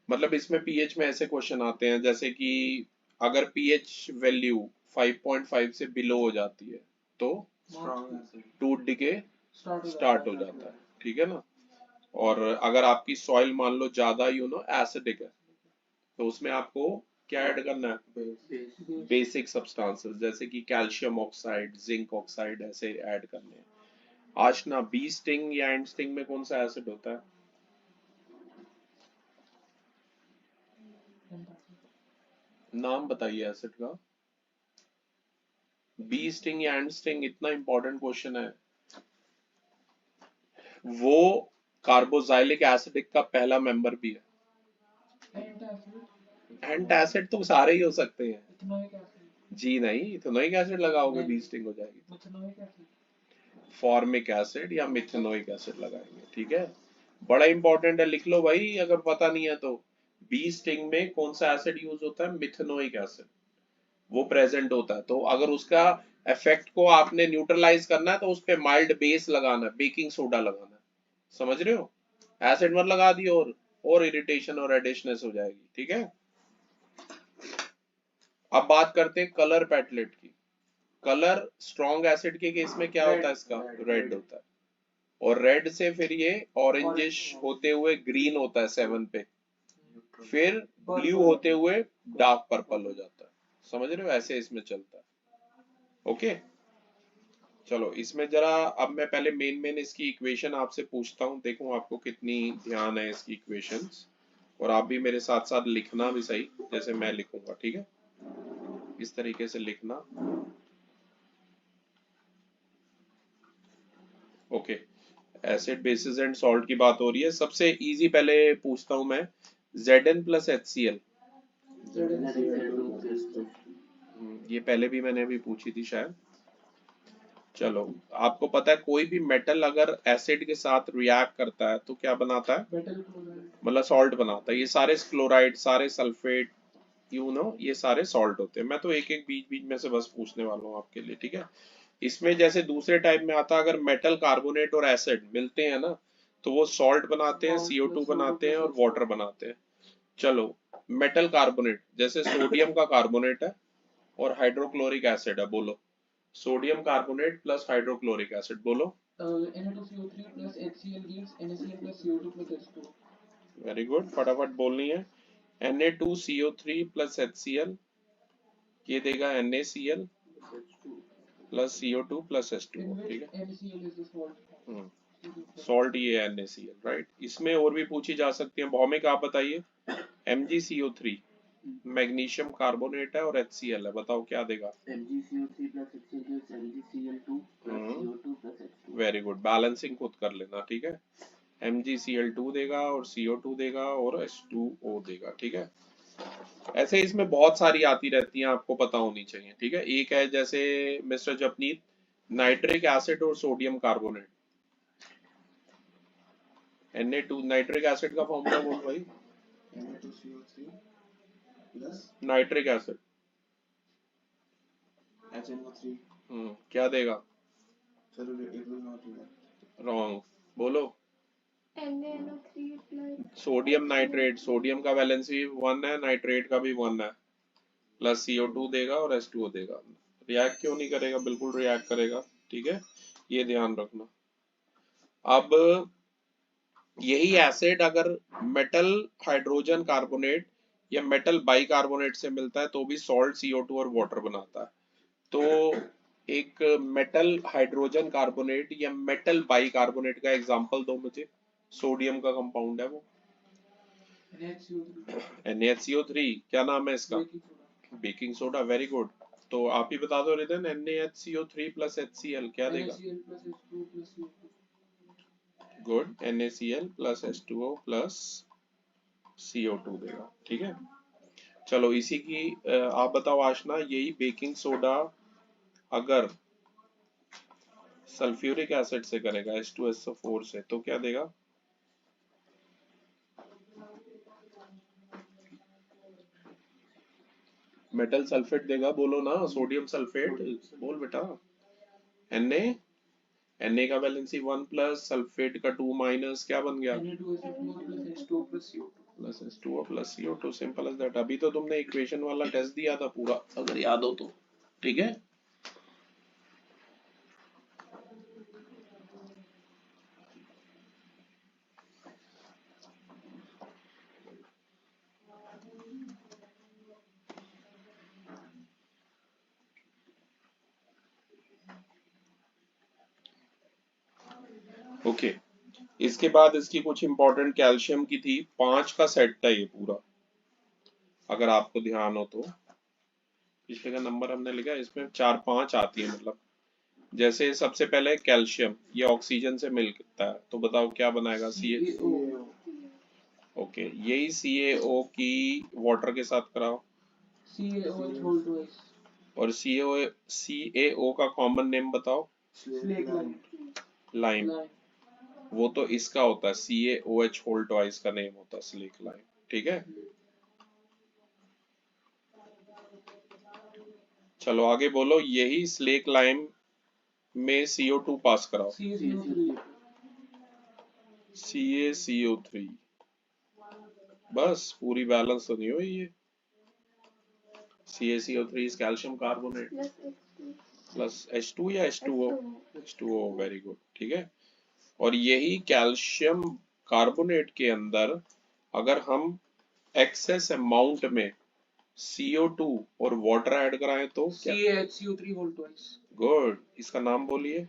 मतलब इसमें पीएच में ऐसे क्वेश्चन आते हैं जैसे कि अगर पीएच वैल्यू 5.5 से बिलो हो जाती है तो Strong acid. टूट डिके start स्टार्ट हो जाता है। ठीक है ना, और अगर आपकी सॉइल मान लो ज्यादा एसिडिक है तो उसमें आपको क्या ऐड करना है, base. बेसिक सब्सटेंसेस जैसे कि कैल्शियम ऑक्साइड, जिंक ऑक्साइड ऐसे ऐड करने हैं। आशना, बी स्टिंग या एंड स्टिंग में कौन सा एसिड होता है? नाम बताइए एसिड का। बी स्टिंग या एंड स्टिंग, इतना इंपॉर्टेंट क्वेश्चन है। वो कार्बोजाइलिक एसिडिक का पहला मेंबर भी है। एंट एसिड तो सारे ही हो सकते हैं। Ethanoic acid, जी नहीं, इथेनोइक एसिड लगाओगे नहीं। बी स्टिंग हो जाएगी। methanoic acid, फॉर्मिक एसिड या मिथेनोइक एसिड लगाएंगे। ठीक है, बड़ा इंपॉर्टेंट है, लिख लो भाई अगर पता नहीं है तो। बी स्टिंग में कौन सा एसिड यूज होता है? मिथेनोइक एसिड, वो प्रेजेंट होता है। तो अगर उसका इफेक्ट को आपने न्यूट्रलाइज करना है तो उस पे माइल्ड बेस लगाना है, बेकिंग सोडा लगाना है। समझ रहे हो? एसिड मत लगा दियो और इरिटेशन और रेडिशनेस हो जाएगी। ठीक है, अब बात करते हैं कलर पैटलेट की। कलर स्ट्रॉन्ग एसिड के केस में क्या होता है? इसका रेड होता है, और रेड से फिर ये ऑरेंजिश होते हुए ग्रीन होता है 7 पे, फिर ब्लू होते हुए डार्क पर्पल हो जाता है। समझ रहे हो? ऐसे इसमें चलता है। ओके, चलो इसमें जरा अब मैं पहले मेन इसकी इक्वेशन आपसे पूछता हूँ, देखूं आपको कितनी ध्यान है इसकी इक्वेशंस, और आप भी मेरे साथ साथ लिखना भी सही जैसे मैं लिखूंगा। ठीक है, इस तरीके से लिखना। Okay, acid basis and salt की बात हो रही है। सबसे इजी पहले पूछता हूं मैं, Zn प्लस HCl। ये पहले भी मैंने अभी पूछी थी शायद। चलो, आपको पता है कोई भी मेटल अगर एसिड के साथ रिएक्ट करता है तो क्या बनाता है? metal chloride, मतलब सॉल्ट बनाता है। ये सारे क्लोराइड, सारे सल्फेट, ये सारे सॉल्ट होते हैं। मैं तो एक एक बीच बीच में से बस पूछने वाला हूँ आपके लिए। ठीक है, इसमें जैसे दूसरे टाइप में आता है, अगर मेटल, कार्बोनेट और एसिड मिलते हैं ना तो वो सॉल्ट बनाते हैं, CO2 बनाते हैं और वाटर बनाते हैं। चलो, मेटल कार्बोनेट जैसे सोडियम का कार्बोनेट है और हाइड्रोक्लोरिक एसिड है, बोलो। Sodium carbonate plus hydrochloric acid, बोलो। Na2CO3 plus HCl gives NaCl plus CO2 plus H2. Very good, फटाफट बोलनी है। Na2CO3 प्लस HCl, ये देगा NaCl plus CO2 plus H2। In which ठीक है, NaCl is the salt form. Salt ये है NaCl, राइट। इसमें और भी पूछी जा सकती है। भौमिक आप बताइए, MgCO3 मैग्नीशियम कार्बोनेट है और HCl है, बताओ क्या देगा? MgCO3 plus HCl gives MgCl2 plus CO2 plus H2. Very good, balancing खुद कर लेना। ठीक है, MgCl2 देगा और CO2 देगा और H2O देगा। ठीक है, ऐसे इसमें बहुत सारी आती रहती हैं, आपको पता होनी चाहिए। ठीक है, एक है जैसे मिस्टर जपनीत, नाइट्रिक एसिड और sodium carbonate. Na2 nitric acid का फॉर्मूला बोल भाई। Na2CO3 plus nitric acid HNO3. क्या देगा? Sir, it will not react. Wrong, बोलो। NaNO3 plus sodium H2O. Nitrate, sodium का वैलेंसी 1 है, नाइट्रेट का भी 1 है, प्लस CO2 देगा और H2O देगा। रिएक्ट क्यों नहीं करेगा, बिल्कुल रिएक्ट करेगा, ठीक है, ये ध्यान रखना। अब यही एसिड अगर मेटल हाइड्रोजन कार्बोनेट या मेटल बाइकार्बोनेट से मिलता है तो भी सॉल्ट, CO2 और वाटर बनाता है। तो एक मेटल हाइड्रोजन कार्बोनेट या मेटल बाइकार्बोनेट का एग्जांपल दो मुझे। सोडियम का कंपाउंड है वो NaHCO3, क्या नाम है इसका? Baking soda. Very good. तो आप ही बता दो रिदन, NaHCO3 प्लस HCl क्या देगा? Good, NaCl plus H2O plus CO2 देगा, ठीक है। चलो इसी की आप बताओ आशना, यही बेकिंग सोडा अगर सल्फ्यूरिक एसिड से करेगा H2SO4 से तो क्या देगा? मेटल सल्फेट देगा, बोलो ना, सोडियम सल्फेट बोल बेटा। Na का वैलेंसी 1 प्लस सल्फेट का 2 माइनस, क्या बन गया? Plus H2O plus CO2, simple as that. अभी तो तुमने इक्वेशन वाला टेस्ट दिया था पूरा, अगर याद हो तो, ठीक है। ओके, इसके बाद इसकी कुछ इंपॉर्टेंट कैल्शियम की थी, 5 का सेट था ये पूरा, अगर आपको ध्यान हो तो। पिछले का नंबर हमने लिखा, इसमें 4-5 आती है, मतलब जैसे सबसे पहले कैल्शियम, ये ऑक्सीजन से मिलता है, तो बताओ क्या बनाएगा? CaO। ओके, यही CaO की वाटर के साथ कराओ, और CaO का कॉमन नेम बताओ। लाइम। वो तो इसका होता है, CaOH होल ट्वाइस का नेम होता है स्लेक लाइम, ठीक है। चलो आगे बोलो, यही स्लेक लाइम में CO2 पास कराओ, CaCO3। बस, पूरी बैलेंस तो नहीं हुई ये। CaCO3 is calcium carbonate plus H2 या H2O? H2O, वेरी गुड, ठीक है। और यही कैल्शियम कार्बोनेट के अंदर अगर हम एक्सेस अमाउंट में CO2 और वाटर ऐड कराएं तो CaHCO3 होल ट्वाइस। गुड, इसका नाम बोलिए।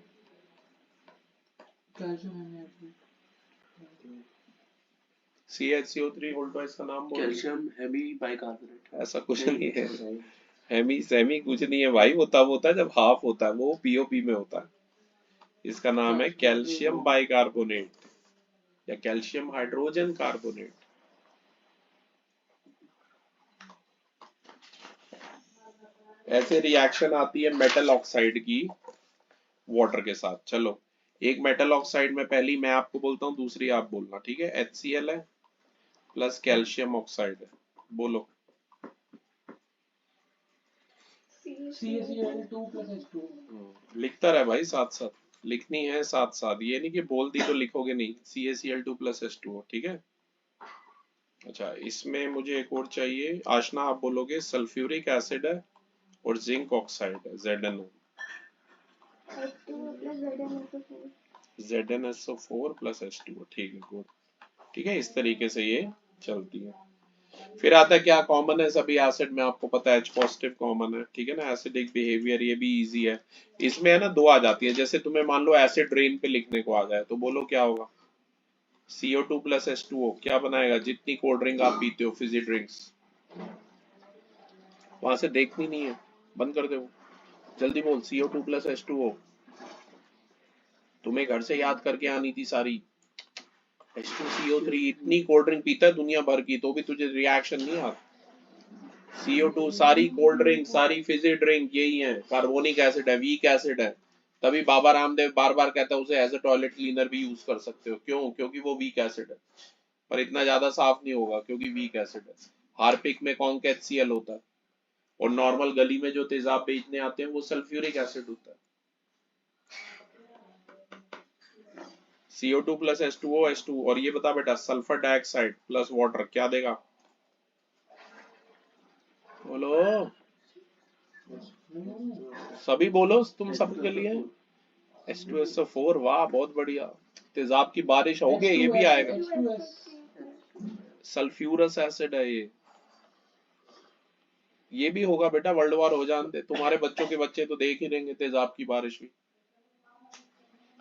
CaHCO3 होल ट्वाइस का नाम बोलिए। Calcium hemi bicarbonate. ऐसा कुछ नहीं है, हेमी सेमी कुछ नहीं है भाई, वो तब होता है जब हाफ होता है, वो POP में होता है। इसका नाम है कैल्शियम बाइकार्बोनेट या कैल्शियम हाइड्रोजन कार्बोनेट। ऐसे रिएक्शन आती है मेटल ऑक्साइड की वाटर के साथ। चलो, एक मेटल ऑक्साइड में पहली मैं आपको बोलता हूँ, दूसरी आप बोलना, ठीक है। HCl है प्लस कैल्शियम ऑक्साइड है, बोलो। CaCl2 plus H2O। लिखता रहे भाई, साथ साथ लिखनी है, साथ साथ, ये नहीं कि बोल दी तो लिखोगे नहीं। CaCl2 plus H2O, ठीक है। अच्छा, इसमें मुझे एक और चाहिए, आशना आप बोलोगे सल्फ्यूरिक एसिड है और जिंक ऑक्साइड है, ZnO। H2O plus ZnSO4. ZnSO4 plus H2O, ठीक है, गुड, ठीक है। इस तरीके से ये चलती है। फिर आता है क्या कॉमन है सभी एसिड में, आपको पता है H पॉजिटिव कॉमन है, ठीक है ना। एसिडिक बिहेवियर, ये भी इजी है। इसमें है ना 2 आ जाती है, जैसे तुम्हें मान लो एसिड रेन पे लिखने को आ जाए तो बोलो क्या होगा? CO2 plus H2O क्या बनाएगा? जितनी कोल्ड ड्रिंक आप पीते हो, फिजी ड्रिंक्स, वहां से देखनी नहीं है, बंद कर दो, जल्दी बोल। CO2 plus H2O, तुम्हें घर से याद करके आनी थी सारी। H2CO3, इतनी कोल्ड ड्रिंक पीता है दुनिया भर की, तो भी तुझे रिएक्शन नहीं आता। CO2 सारी कोल्ड ड्रिंक, सारी फिजी ड्रिंक यही है, कार्बोनिक एसिड है, वीक एसिड है। तभी बाबा रामदेव बार बार कहता है उसे एज अ टॉयलेट क्लीनर भी यूज कर सकते हो। क्यों? क्योंकि वो वीक एसिड है, पर इतना ज्यादा साफ नहीं होगा क्योंकि वीक एसिड है। हार्पिक में कौन का HCl होता है, और नॉर्मल गली में जो तेजाब बेचने आते हैं वो सल्फ्यूरिक एसिड होता है। CO2 प्लस H2O H2 और ये बता बेटा सल्फर डाइऑक्साइड प्लस वाटर क्या देगा? बोलो सभी बोलो, तुम सबके लिए H2SO4। वाह बहुत बढ़िया। तेजाब की बारिश हो गई, ये भी आएगा। सल्फ्यूरस एसिड है ये भी होगा बेटा। वर्ल्ड वॉर हो जाते, तुम्हारे बच्चों के बच्चे तो देख ही लेंगे तेजाब की बारिश भी।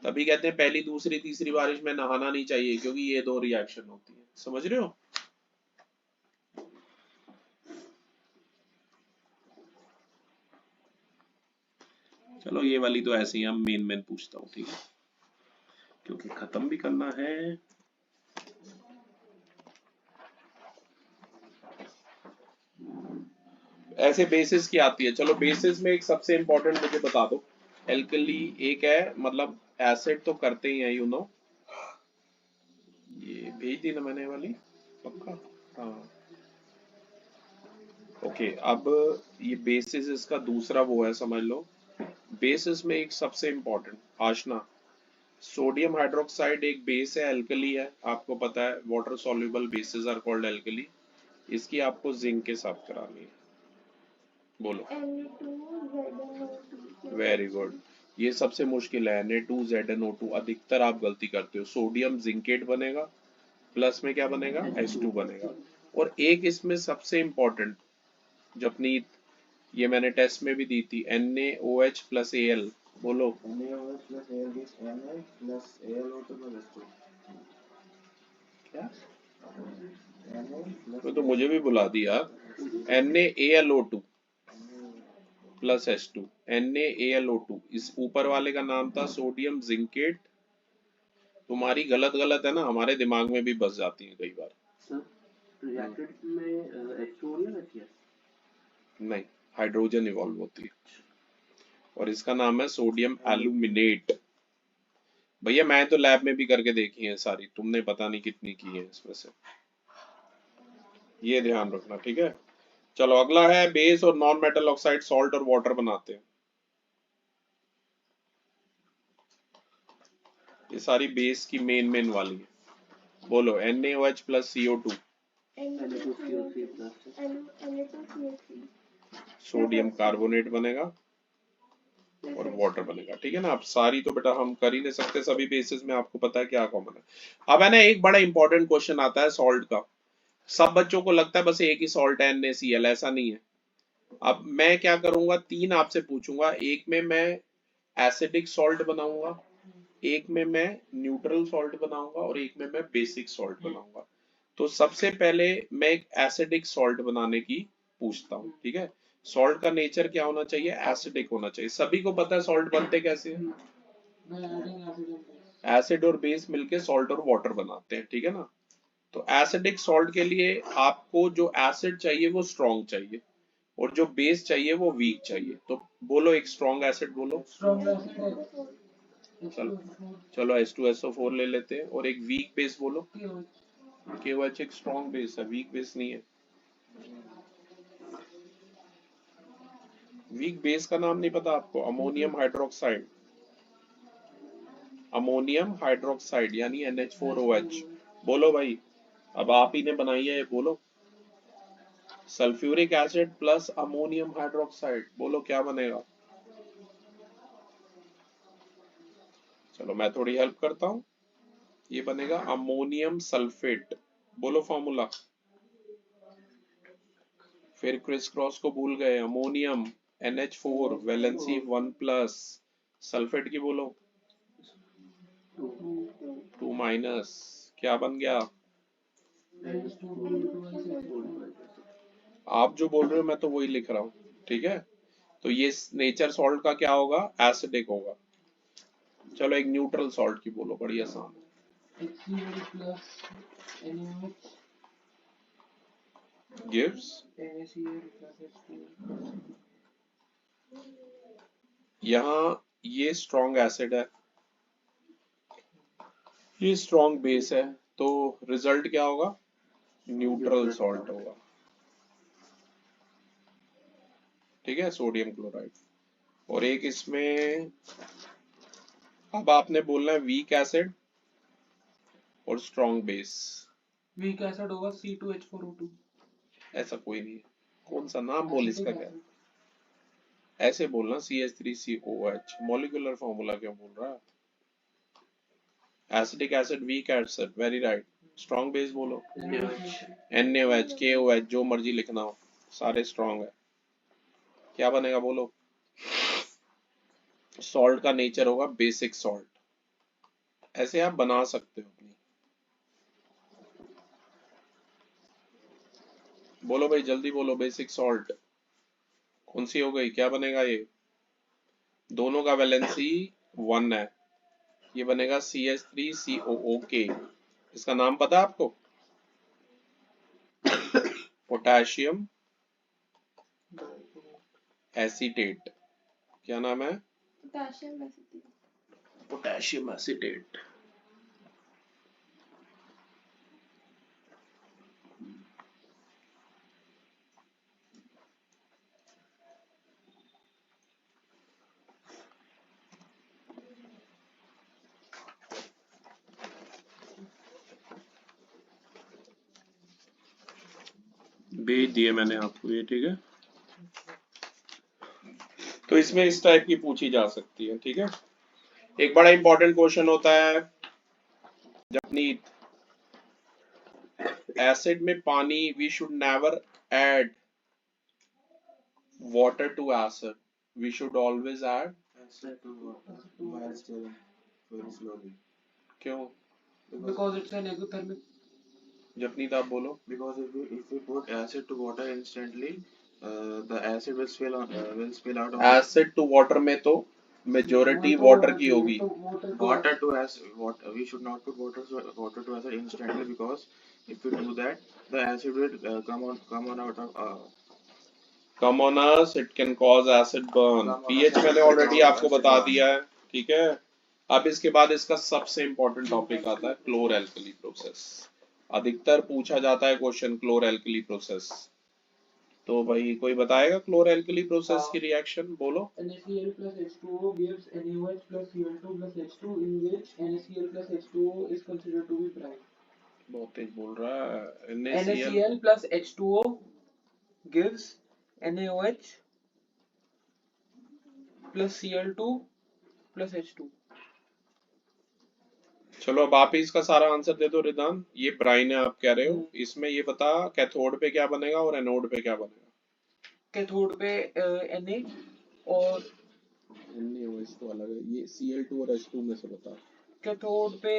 तभी कहते हैं पहली दूसरी तीसरी बारिश में नहाना नहीं चाहिए, क्योंकि ये दो रिएक्शन होती है। समझ रहे हो? चलो ये वाली तो ऐसे ही हम मेन पूछता हूँ, ठीक है, क्योंकि खत्म भी करना है। ऐसे बेसिस की आती है। चलो बेसिस में एक सबसे इंपॉर्टेंट मुझे बता दो। एल्कली एक है, मतलब एसिड तो करते ही है, यू नो। ये भेज दी ना मैंने वाली, पक्का? हाँ ओके। अब ये बेसिस इसका दूसरा वो है, समझ लो। बेसिस में एक सबसे इंपॉर्टेंट आशना, सोडियम हाइड्रोक्साइड एक बेस है, एल्कली है, आपको पता है। Water soluble bases are called alkali. इसकी आपको जिंक के साथ करानी है। बोलो। वेरी गुड। ये सबसे मुश्किल है, Na2ZnO2। अधिकतर आप गलती करते हो। सोडियम जिंकेट बनेगा, प्लस में क्या बनेगा? H2 बनेगा। और एक इसमें सबसे इंपॉर्टेंट जपनीत, ये मैंने टेस्ट में भी दी थी, NaOH प्लस Al। बोलो। NaOH plus Al gives Na plus AlO2 plus H2. क्या? Na plus तो मुझे भी बुला दिया। NaAlO2 plus H2। NaAlO2, इस ऊपर वाले का नाम था सोडियम जिंकेट। तुम्हारी गलत गलत है ना, हमारे दिमाग में भी बस जाती है कई बार। रिएक्टेंट में H2O नहीं रहती है? नहीं, हाइड्रोजन इवॉल्व होती है। और इसका नाम है सोडियम एल्यूमिनेट। भैया मैं तो लैब में भी करके देखी है सारी, तुमने पता नहीं कितनी की है इसमें से। ये ध्यान रखना, ठीक है। चलो अगला है बेस और नॉन मेटल ऑक्साइड सॉल्ट और वाटर बनाते हैं। ये सारी बेस की मेन वाली है। बोलो। NaOH plus CO2, Na2CO3 sodium carbonate बनेगा और वाटर बनेगा, ठीक है ना। अब सारी तो बेटा हम कर ही नहीं सकते, सभी बेसिस में आपको पता है क्या कॉमन है। अब है ना एक बड़ा इंपॉर्टेंट क्वेश्चन आता है सॉल्ट का। सब बच्चों को लगता है बस एक ही सॉल्ट है NaCl, ऐसा नहीं है। अब मैं क्या करूंगा, तीन आपसे पूछूंगा। एक में मैं एसिडिक सॉल्ट बनाऊंगा, एक में मैं न्यूट्रल सॉल्ट बनाऊंगा और एक में मैं बेसिक सॉल्ट बनाऊंगा। तो सबसे पहले मैं एक एसिडिक सॉल्ट बनाने की पूछता हूँ, ठीक है। सॉल्ट का नेचर क्या होना चाहिए? एसिडिक होना चाहिए। सभी को पता है सॉल्ट बनते कैसे हैं? एसिड और बेस मिलके सॉल्ट और वाटर बनाते हैं, ठीक है ना। तो एसिडिक सॉल्ट के लिए आपको जो एसिड चाहिए वो स्ट्रॉन्ग चाहिए और जो बेस चाहिए वो वीक चाहिए। तो बोलो एक स्ट्रॉन्ग एसिड बोलो। चलो चलो H2SO4 ले लेते हैं। और एक वीक बेस बोलो। KOH एक स्ट्रॉन्ग बेस है, वीक बेस नहीं है। वीक बेस का नाम नहीं पता आपको? Ammonium hydroxide. अमोनियम हाइड्रोक्साइड यानी NH4OH। बोलो भाई, अब आप ही ने बनाई है ये, बोलो। Sulphuric acid plus ammonium hydroxide, बोलो क्या बनेगा? चलो मैं थोड़ी हेल्प करता हूं। ये बनेगा अमोनियम सल्फेट। बोलो फॉर्मूला। फिर क्रिस क्रॉस को भूल गए। Ammonium NH4 valency 1 plus, sulphate की बोलो 2 माइनस, क्या बन गया? आप जो बोल रहे हो मैं तो वही लिख रहा हूँ, ठीक है। तो ये नेचर सॉल्ट का क्या होगा? एसिडिक होगा। चलो एक न्यूट्रल सॉल्ट की बोलो, बड़ी आसान। गिव्स, यहाँ ये स्ट्रॉन्ग एसिड है, ये स्ट्रॉन्ग बेस है, तो रिजल्ट क्या होगा? न्यूट्रल सॉल्ट होगा, ठीक है, सोडियम क्लोराइड। और एक इसमें अब आपने बोलना है वीक एसिड और स्ट्रॉन्ग बेस। वीक एसिड होगा C2H4O2। ऐसा कोई नहीं है, कौन सा नाम बोल इसका क्या? ऐसे बोलना CH3COH, मॉलिक्यूलर फॉर्मूला क्यों बोल रहा है? Acidic acid, weak acid, very right. Strong base बोलो, NaOH, KOH, जो मर्जी लिखना हो, सारे स्ट्रॉन्ग है। क्या बनेगा बोलो? सॉल्ट का नेचर होगा बेसिक सॉल्ट। ऐसे आप बना सकते हो अपनी। बोलो भाई जल्दी बोलो, बेसिक सॉल्ट कौन सी हो गई? क्या बनेगा ये? दोनों का वैलेंसी 1 है, ये बनेगा CH3COOK। इसका नाम पता है आपको? Potassium acetate. क्या नाम है? Potassium acetate. Potassium acetate. भेज दिए मैंने आपको ये, ठीक है? तो इसमें इस टाइप की पूछी जा सकती है, ठीक है? एक बड़ा इंपॉर्टेंट क्वेश्चन होता है जपनीत, एसिड में पानी, we should never add water to acid, we should always add Acid to water while stirring very slowly. क्यों? Because it's an exothermic. जपनीत आप बोलो। Because if we put acid to water instantly, the acid will spill out on acid to water में तो majority water की होगी। water to acid. We should not put water to acid instantly, because if we do that, the acid will come on us. It can cause acid burn. pH मैंने already आपको बता दिया है, ठीक है? अब इसके बाद इसका सबसे इंपॉर्टेंट टॉपिक आता है क्लोर एल्कली प्रोसेस। अधिकतर पूछा जाता है क्वेश्चन क्लोर एल्कली प्रोसेस। तो भाई कोई बताएगा क्लोर एल्कली प्रोसेस की रिएक्शन? बोलो। NaCl plus H2O gives NaOH plus Cl2 plus H2, in which NaCl plus H2O is considered to be brine. बहुत तेज बोल रहा है। NaCl plus H2O gives NaOH plus Cl2 plus H2। चलो अब आप ही इसका सारा आंसर दे दो रिदान। ये ब्राइन है आप कह रहे हो, इसमें ये बता कैथोड पे क्या बनेगा और एनोड पे क्या बनेगा? कैथोड पे Na और NaOH तो अलग है, ये Cl2 और H2 में से बता। कैथोड पे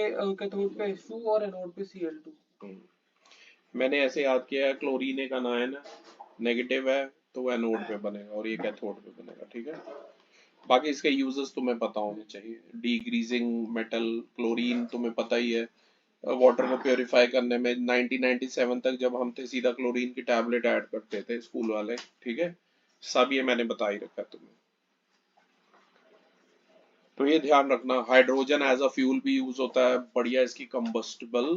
H2 और एनोड पे Cl2। मैंने ऐसे याद किया है, क्लोरीन एक अनायन है, नेगेटिव है, तो वो एनोड पे बनेगा और ये कैथोड पे बनेगा, ठीक है? बाकी इसके यूजेस तुम्हें पता होने चाहिए। डीग्रीजिंग मेटल, क्लोरीन तुम्हें पता ही है, वाटर को प्योरीफाई करने में 1997 तक जब हम थे सीधा क्लोरीन की टैबलेट ऐड करते थे स्कूल वाले, ठीक है? सब ये मैंने बता ही रखा है तुम्हें, तो ये ध्यान रखना। हाइड्रोजन एज अ फ्यूल भी यूज होता है, बढ़िया इसकी कंबस्टिबल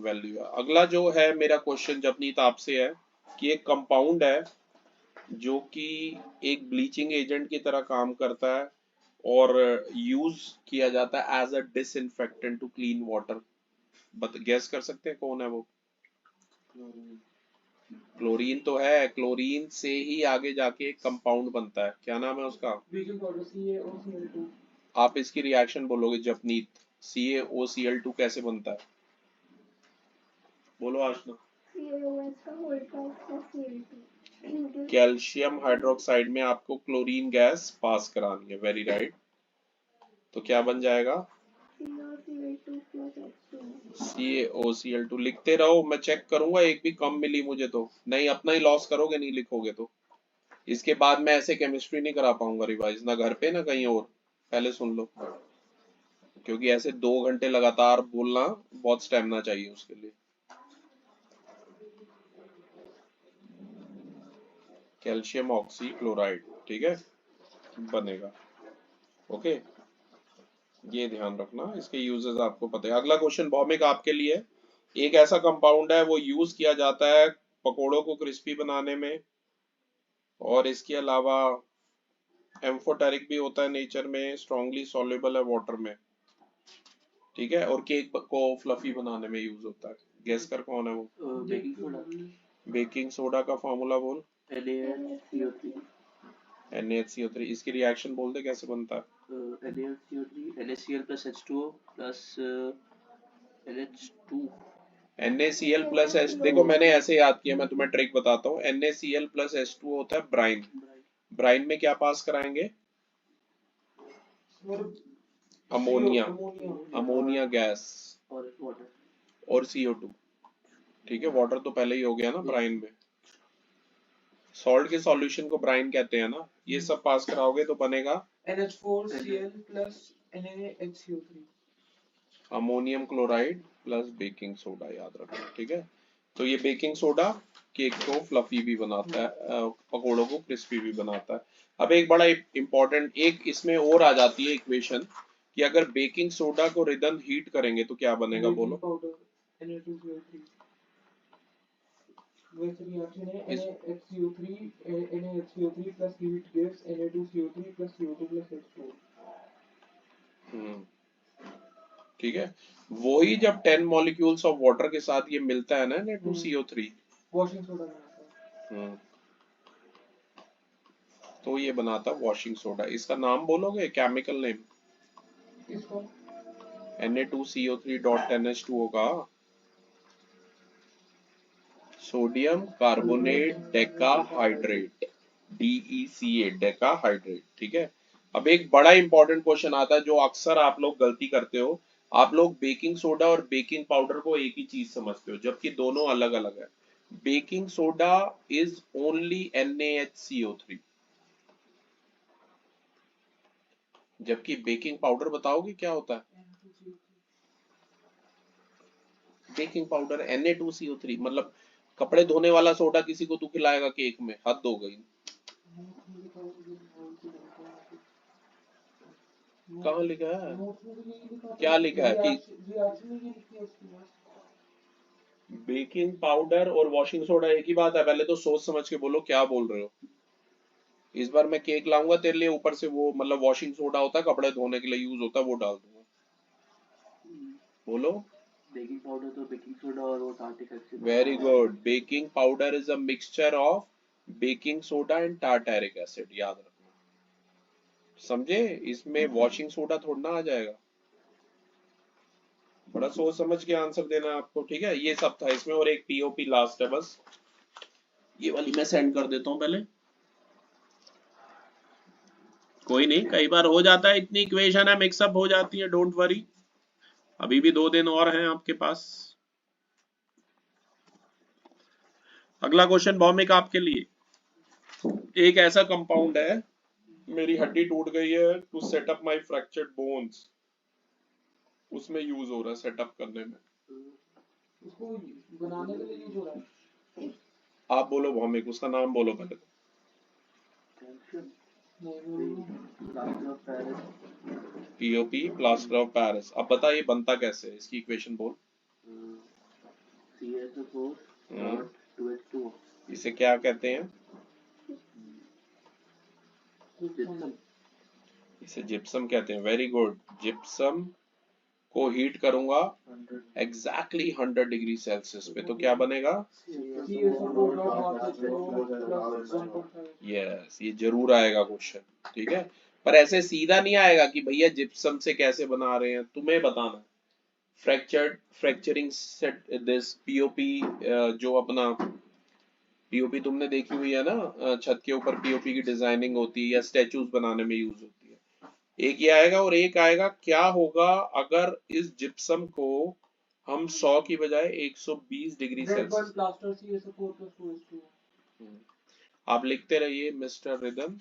वैल्यू है। अगला जो है मेरा क्वेश्चन जपनीत आपसे है कि एक कंपाउंड है जो कि एक ब्लीचिंग एजेंट की तरह काम करता है और यूज किया जाता है as a disinfectant to clean water. Gas कर सकते हैं कौन है वो? क्लोरीन तो है, क्लोरीन से ही आगे जाके एक कंपाउंड बनता है, क्या नाम है उसका? Baking powder CaOCl2। आप इसकी रिएक्शन बोलोगे जपनीत, CaOCl2 कैसे बनता है? बोलो आशना। CaOH का होल पास प्लस Cl2। कैल्शियम हाइड्रोक्साइड में आपको क्लोरीन गैस पास करानी है, वेरी राइट। तो क्या बन जाएगा? CaCl2 plus H2। CaOCl2 लिखते रहो, मैं चेक करूंगा एक भी कम मिली मुझे तो नहीं, अपना ही लॉस करोगे नहीं लिखोगे तो। इसके बाद मैं ऐसे केमिस्ट्री नहीं करा पाऊंगा रिवाइज, ना घर पे ना कहीं और। पहले सुन लो, क्योंकि ऐसे 2 घंटे लगातार बोलना बहुत स्टेमिना चाहिए उसके लिए। कैल्शियम ऑक्सी क्लोराइड, ठीक है, बनेगा। ओके, ये ध्यान रखना, इसके यूजेस आपको पता है। अगला क्वेश्चन बॉमिक आपके लिए, एक ऐसा कंपाउंड है वो यूज किया जाता है पकोड़ों को क्रिस्पी बनाने में, और इसके अलावा एम्फोटेरिक भी होता है नेचर में, स्ट्रांगली सॉल्युबल है वाटर में, ठीक है, और केक को फ्लफी बनाने में यूज होता है। गेस कर कौन है वो? Baking soda. बेकिंग सोडा का फॉर्मूला बोल। NaCO3। NaCO3। इसकी रिएक्शन बोल दे कैसे बनता है। NaCO3 NaCl plus H2O plus NH2। NaCl plus H, देखो मैंने ऐसे याद किया, मैं तुम्हें ट्रिक बताता हूँ। NaCl plus H2O होता है ब्राइन। ब्राइन में क्या पास कराएंगे? अमोनिया, अमोनिया गैस और वाटर और CO2। ठीक है, वाटर तो पहले ही हो गया ना ब्राइन में। सॉल्ट के सॉल्यूशन को ब्राइन कहते हैं ना। ये सब पास कराओगे तो बनेगा NH4Cl plus NaHCO3। Ammonium chloride plus baking soda, याद रखना। ठीक है, तो ये बेकिंग सोडा केक को फ्लफी भी बनाता है, पकोड़ों को क्रिस्पी भी बनाता है। अब एक बड़ा इंपॉर्टेंट एक इसमें और आ जाती है इक्वेशन कि अगर बेकिंग सोडा को रिदन हीट करेंगे तो क्या बनेगा, बोलो। Na2CO3। वैसे रिएक्शन है NaHCO3 plus heat gives Na2CO3 plus CO2 plus H2O। ठीक है, वही जब 10 मॉलिक्यूल्स ऑफ वाटर के साथ ये मिलता है ना Na2CO3, वॉशिंग सोडा बनाता है। तो ये बनाता वॉशिंग सोडा। इसका नाम बोलोगे, केमिकल नेम? इसको Na2CO3.NH2O का sodium carbonate decahydrate, DECA, decahydrate. ठीक है, अब एक बड़ा इंपॉर्टेंट क्वेश्चन आता है जो अक्सर आप लोग गलती करते हो। आप लोग बेकिंग सोडा और बेकिंग पाउडर को एक ही चीज समझते हो, जबकि दोनों अलग अलग है। Baking soda is only NaHCO3, जबकि बेकिंग पाउडर बताओगे क्या होता है? बेकिंग पाउडर Na2CO3, मतलब कपड़े धोने वाला सोडा किसी को तू खिलाएगा केक में, हद हो गई। कहाँ लिखा है? क्या लिखा है कि बेकिंग पाउडर और वॉशिंग सोडा एक ही बात है? पहले तो सोच समझ के बोलो क्या बोल रहे हो। इस बार मैं केक लाऊंगा तेरे लिए, ऊपर से वो मतलब वॉशिंग सोडा होता है, कपड़े धोने के लिए यूज होता है, वो डाल दूंगा। बोलो। बेकिंग पाउडर तो बेकिंग सोडा और वो tartaric acid. Very good. Baking powder is a mixture of baking soda and tartaric acid, याद रखना। समझे? इसमें वॉशिंग सोडा थोड़ा ना आ जाएगा। बड़ा सोच समझ के आंसर देना आपको। ठीक है, ये सब था इसमें, और एक POP लास्ट है बस, ये वाली मैं सेंड कर देता हूं पहले। कोई नहीं, कई बार हो जाता है, इतनी इक्वेशन है मिक्सअप हो जाती है, डोंट वरी। अभी भी 2 दिन और हैं आपके पास। अगला क्वेश्चन भौमिक आपके लिए। एक ऐसा कंपाउंड है, मेरी हड्डी टूट गई है, to set up my fractured bones, उसमें यूज हो रहा है, सेटअप करने में। उसको बनाने के लिए यूज हो रहा है। आप बोलो भौमिक, उसका नाम बोलो पहले तो। POP, plaster of Paris. अब बता ये बनता कैसे है, इसकी इक्वेशन बोल। CSO4.2H2O। इसे क्या कहते हैं? इसे जिप्सम कहते हैं। Very good. जिप्सम को हीट करूंगा एग्जैक्टली 100 डिग्री सेल्सियस पे, तो क्या बनेगा? यस, ये जरूर आएगा क्वेश्चन। ठीक है, पर ऐसे सीधा नहीं आएगा कि भैया जिप्सम से कैसे बना रहे हैं, तुम्हें बताना। फ्रैक्चरिंग सेट दिस POP, जो अपना POP तुमने देखी हुई है ना, छत के ऊपर POP की डिजाइनिंग होती है या स्टैचूज बनाने में यूज होती है। एक ये आएगा और एक आएगा क्या होगा अगर इस जिप्सम को हम 100 की बजाय 120 डिग्री सेल्सियस। आप लिखते रहिए मिस्टर रिदम,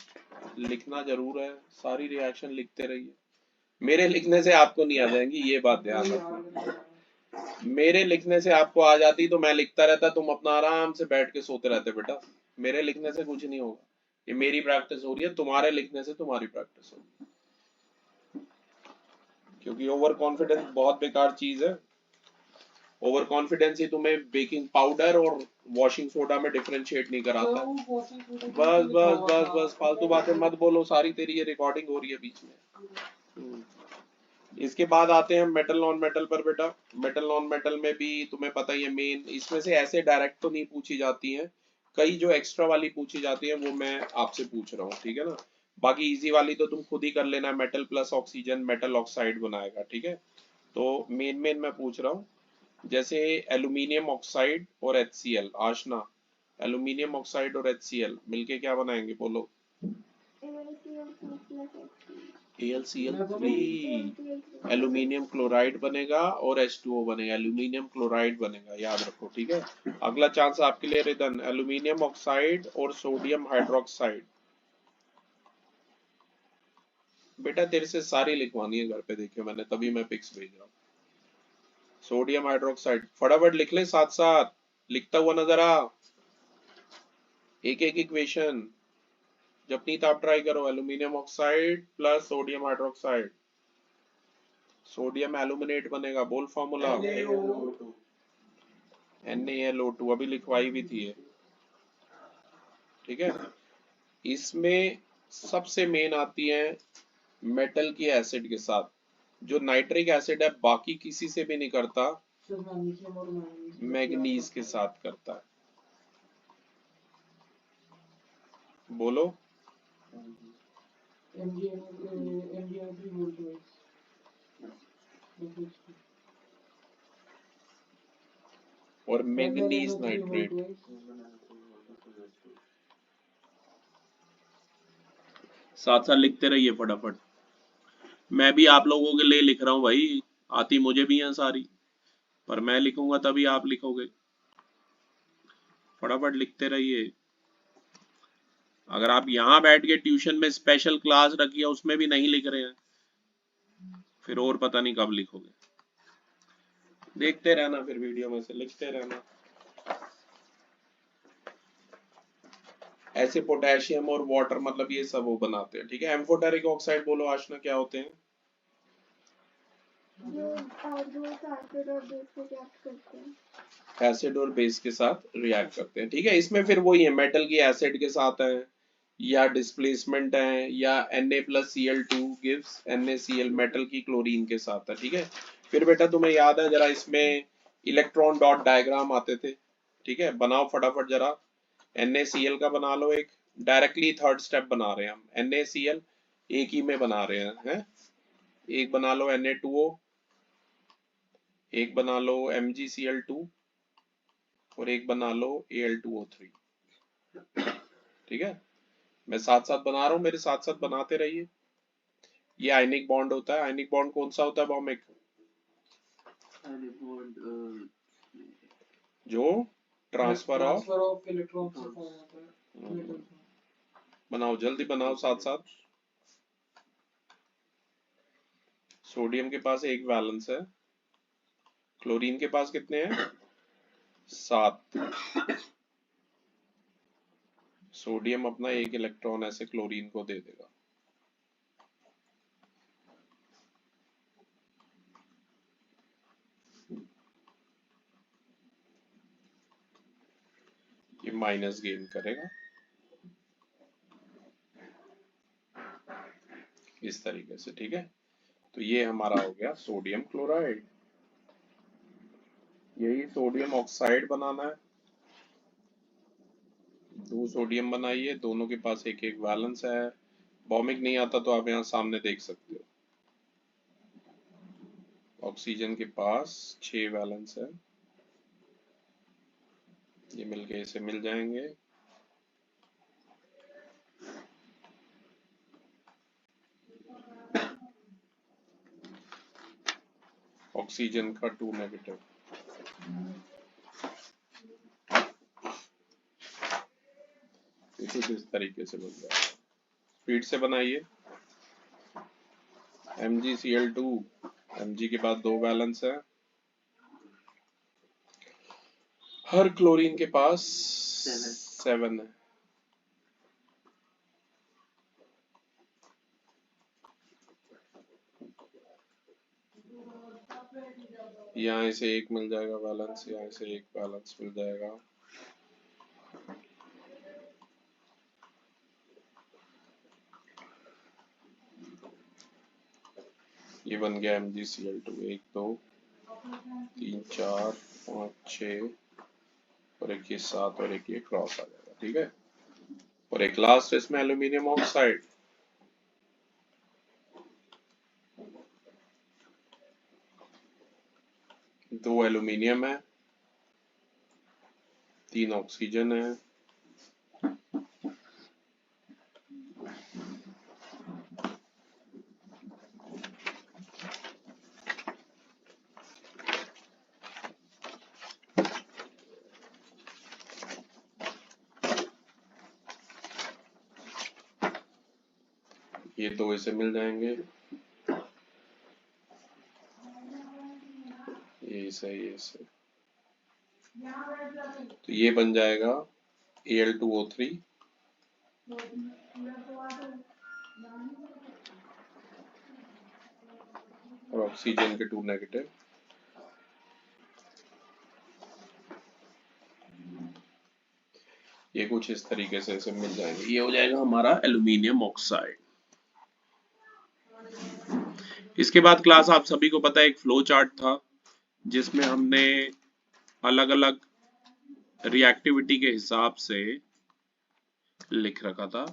लिखना जरूर है, सारी रिएक्शन लिखते रहिए। मेरे लिखने से आपको नहीं आ जाएंगी, ये बात ध्यान रखना। मेरे लिखने से आपको आ जाती तो मैं लिखता रहता, तुम अपना आराम से बैठ के सोते रहते बेटा। मेरे लिखने से कुछ नहीं होगा, ये मेरी प्रैक्टिस हो रही है, तुम्हारे लिखने से तुम्हारी प्रैक्टिस होगी। क्योंकि ओवर कॉन्फिडेंस बहुत बेकार चीज है। ओवर कॉन्फिडेंस ही तुम्हें बेकिंग पाउडर और वॉशिंग सोडा में डिफरेंशिएट नहीं कराता। बस बस बस बस फालतू बातें मत बोलो, सारी तेरी ये रिकॉर्डिंग हो रही है बीच में। इसके बाद आते हैं मेटल नॉन मेटल पर बेटा। मेटल नॉन मेटल में भी तुम्हें पता ही है, मेन इसमें से ऐसे डायरेक्ट तो नहीं पूछी जाती हैं, कई जो एक्स्ट्रा वाली पूछी जाती है वो मैं आपसे पूछ रहा हूँ, ठीक है ना। बाकी इजी वाली तो तुम खुद ही कर लेना, metal plus oxygen metal oxide बनाएगा, ठीक है। तो मेन मेन मैं पूछ रहा हूँ, जैसे एल्यूमिनियम ऑक्साइड और HCl, आशना एल्यूमिनियम ऑक्साइड और HCl मिलके क्या बनाएंगे, बोलो। AlCl3, एल्यूमिनियम क्लोराइड बनेगा और H2O बनेगा, एल्यूमिनियम क्लोराइड बनेगा, याद रखो, ठीक है। अगला चांस आपके लिए रिदन, एल्यूमिनियम ऑक्साइड और सोडियम हाइड्रोक्साइड। बेटा तेरे से सारी लिखवानी है घर पे, देखियो मैंने, तभी मैं पिक्स भेज रहा हूँ। सोडियम हाइड्रोक्साइड फटाफट लिख ले, साथ साथ लिखता हुआ नजर आ, एक एक इक्वेशन। जपनीत आप ट्राई करो, aluminium oxide plus sodium hydroxide, sodium aluminate बनेगा, बोल फॉर्मूला। NaLO2 अभी लिखवाई भी थी, ठीक है। इसमें सबसे मेन आती है मेटल की एसिड के साथ, जो नाइट्रिक एसिड है बाकी किसी से भी नहीं करता, मैग्नीज के साथ करता है, बोलो। और मैग्नीज नाइट्रेट, साथ साथ लिखते रहिए फटाफट। मैं भी आप लोगों के लिए लिख रहा हूँ भाई, आती मुझे भी है सारी, पर मैं लिखूंगा तभी आप लिखोगे, फटाफट लिखते रहिए। अगर आप यहाँ बैठ के ट्यूशन में स्पेशल क्लास रखी है उसमें भी नहीं लिख रहे हैं, फिर और पता नहीं कब लिखोगे। देखते रहना, फिर वीडियो में से लिखते रहना। ऐसे पोटेशियम और वाटर मतलब ये सब वो बनाते हैं, ठीक है। एम्फोटेरिक ऑक्साइड बोलो आशना, क्या होते हैं। एसिड और बेस के साथ रिएक्ट करते हैं, ठीक है। इसमें फिर वही है, मेटल की एसिड के साथ है, या डिस्प्लेसमेंट है, या Na+Cl2 गिव्स NaCl, मेटल की क्लोरीन के साथ है, ठीक है। फिर बेटा तुम्हें याद है जरा, इसमें इलेक्ट्रॉन डॉट डायग्राम आते थे, ठीक है, बनाओ फटाफट जरा। NaCl का बना लो एक, डायरेक्टली थर्ड स्टेप बना रहे हैं हम, NaCl एक ही में बना रहे हैं। एक बना लो Na2O, एक बना लो MgCl2 और एक बना लो Al2O3, ठीक है। मैं साथ साथ बना रहा हूँ, मेरे साथ साथ बनाते रहिए। ये आयनिक बॉन्ड होता है, आयनिक बॉन्ड कौन सा होता है भौमिक, जो ट्रांसफर ऑफ इलेक्ट्रॉन से फॉर्म होता है। बनाओ जल्दी बनाओ साथ साथ। सोडियम के पास एक वैलेंस है, क्लोरीन के पास कितने हैं, 7। सोडियम अपना एक इलेक्ट्रॉन ऐसे क्लोरीन को दे देगा, ये माइनस गेन करेगा इस तरीके से, ठीक है। तो ये हमारा हो गया सोडियम क्लोराइड। यही सोडियम ऑक्साइड बनाना है, 2 सोडियम बनाइए, दोनों के पास एक एक वैलेंस है। बॉमिक नहीं आता तो आप यहाँ सामने देख सकते हो, ऑक्सीजन के पास 6 वैलेंस है, ये मिलके इसे मिल जाएंगे। ऑक्सीजन का 2 नेगेटिव, इसे इस तरीके से बन जाएगा। स्पीड से बनाइए, MgCl2, Mg के बाद 2 वैलेंस है, हर क्लोरीन के पास 7 है। यहाँ से एक मिल जाएगा बैलेंस, यहाँ से एक बैलेंस मिल जाएगा। ये बन गया MgCl2, 1 2 3 4 5 6 और एक ये 7 और एक ये क्रॉस आ जाएगा, ठीक है। और एक लास्ट इसमें एल्यूमिनियम ऑक्साइड, दो एल्यूमिनियम है, 3 ऑक्सीजन है, ये दो इसे मिल जाएंगे, ये इसे तो ये बन जाएगा Al2O3 और ऑक्सीजन के 2 नेगेटिव। ये कुछ इस तरीके से इसे मिल जाएंगे, ये हो जाएगा हमारा एल्यूमिनियम ऑक्साइड। इसके बाद क्लास आप सभी को पता है एक फ्लो चार्ट था जिसमें हमने अलग अलग रिएक्टिविटी के हिसाब से लिख रखा था।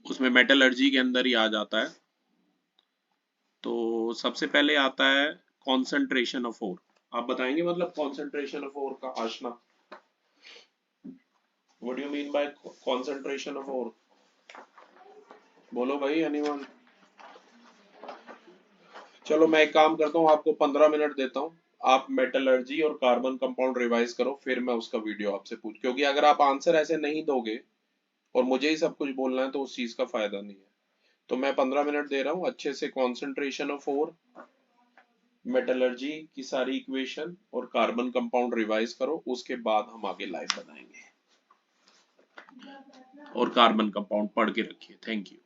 उसमें मेटलर्जी के अंदर ही आ जाता है। तो सबसे पहले आता है कॉन्सेंट्रेशन ऑफ ओर। आप बताएंगे मतलब कॉन्सेंट्रेशन ऑफ ओर का, Aashna? What do you mean by concentration of ore? बोलो भाई, एनीवन? चलो मैं एक काम करता हूँ, आपको 15 मिनट देता हूँ, आप मेटलर्जी और कार्बन कंपाउंड रिवाइज करो, फिर मैं उसका वीडियो आपसे पूछ, क्योंकि अगर आप आंसर ऐसे नहीं दोगे और मुझे ही सब कुछ बोलना है तो उस चीज का फायदा नहीं है। तो मैं 15 मिनट दे रहा हूँ, अच्छे से कॉन्सेंट्रेशन ऑफ ओर, मेटलर्जी की सारी इक्वेशन और कार्बन कंपाउंड रिवाइज करो, उसके बाद हम आगे लाइव बनाएंगे। और कार्बन कंपाउंड पढ़ के रखिए। Thank you.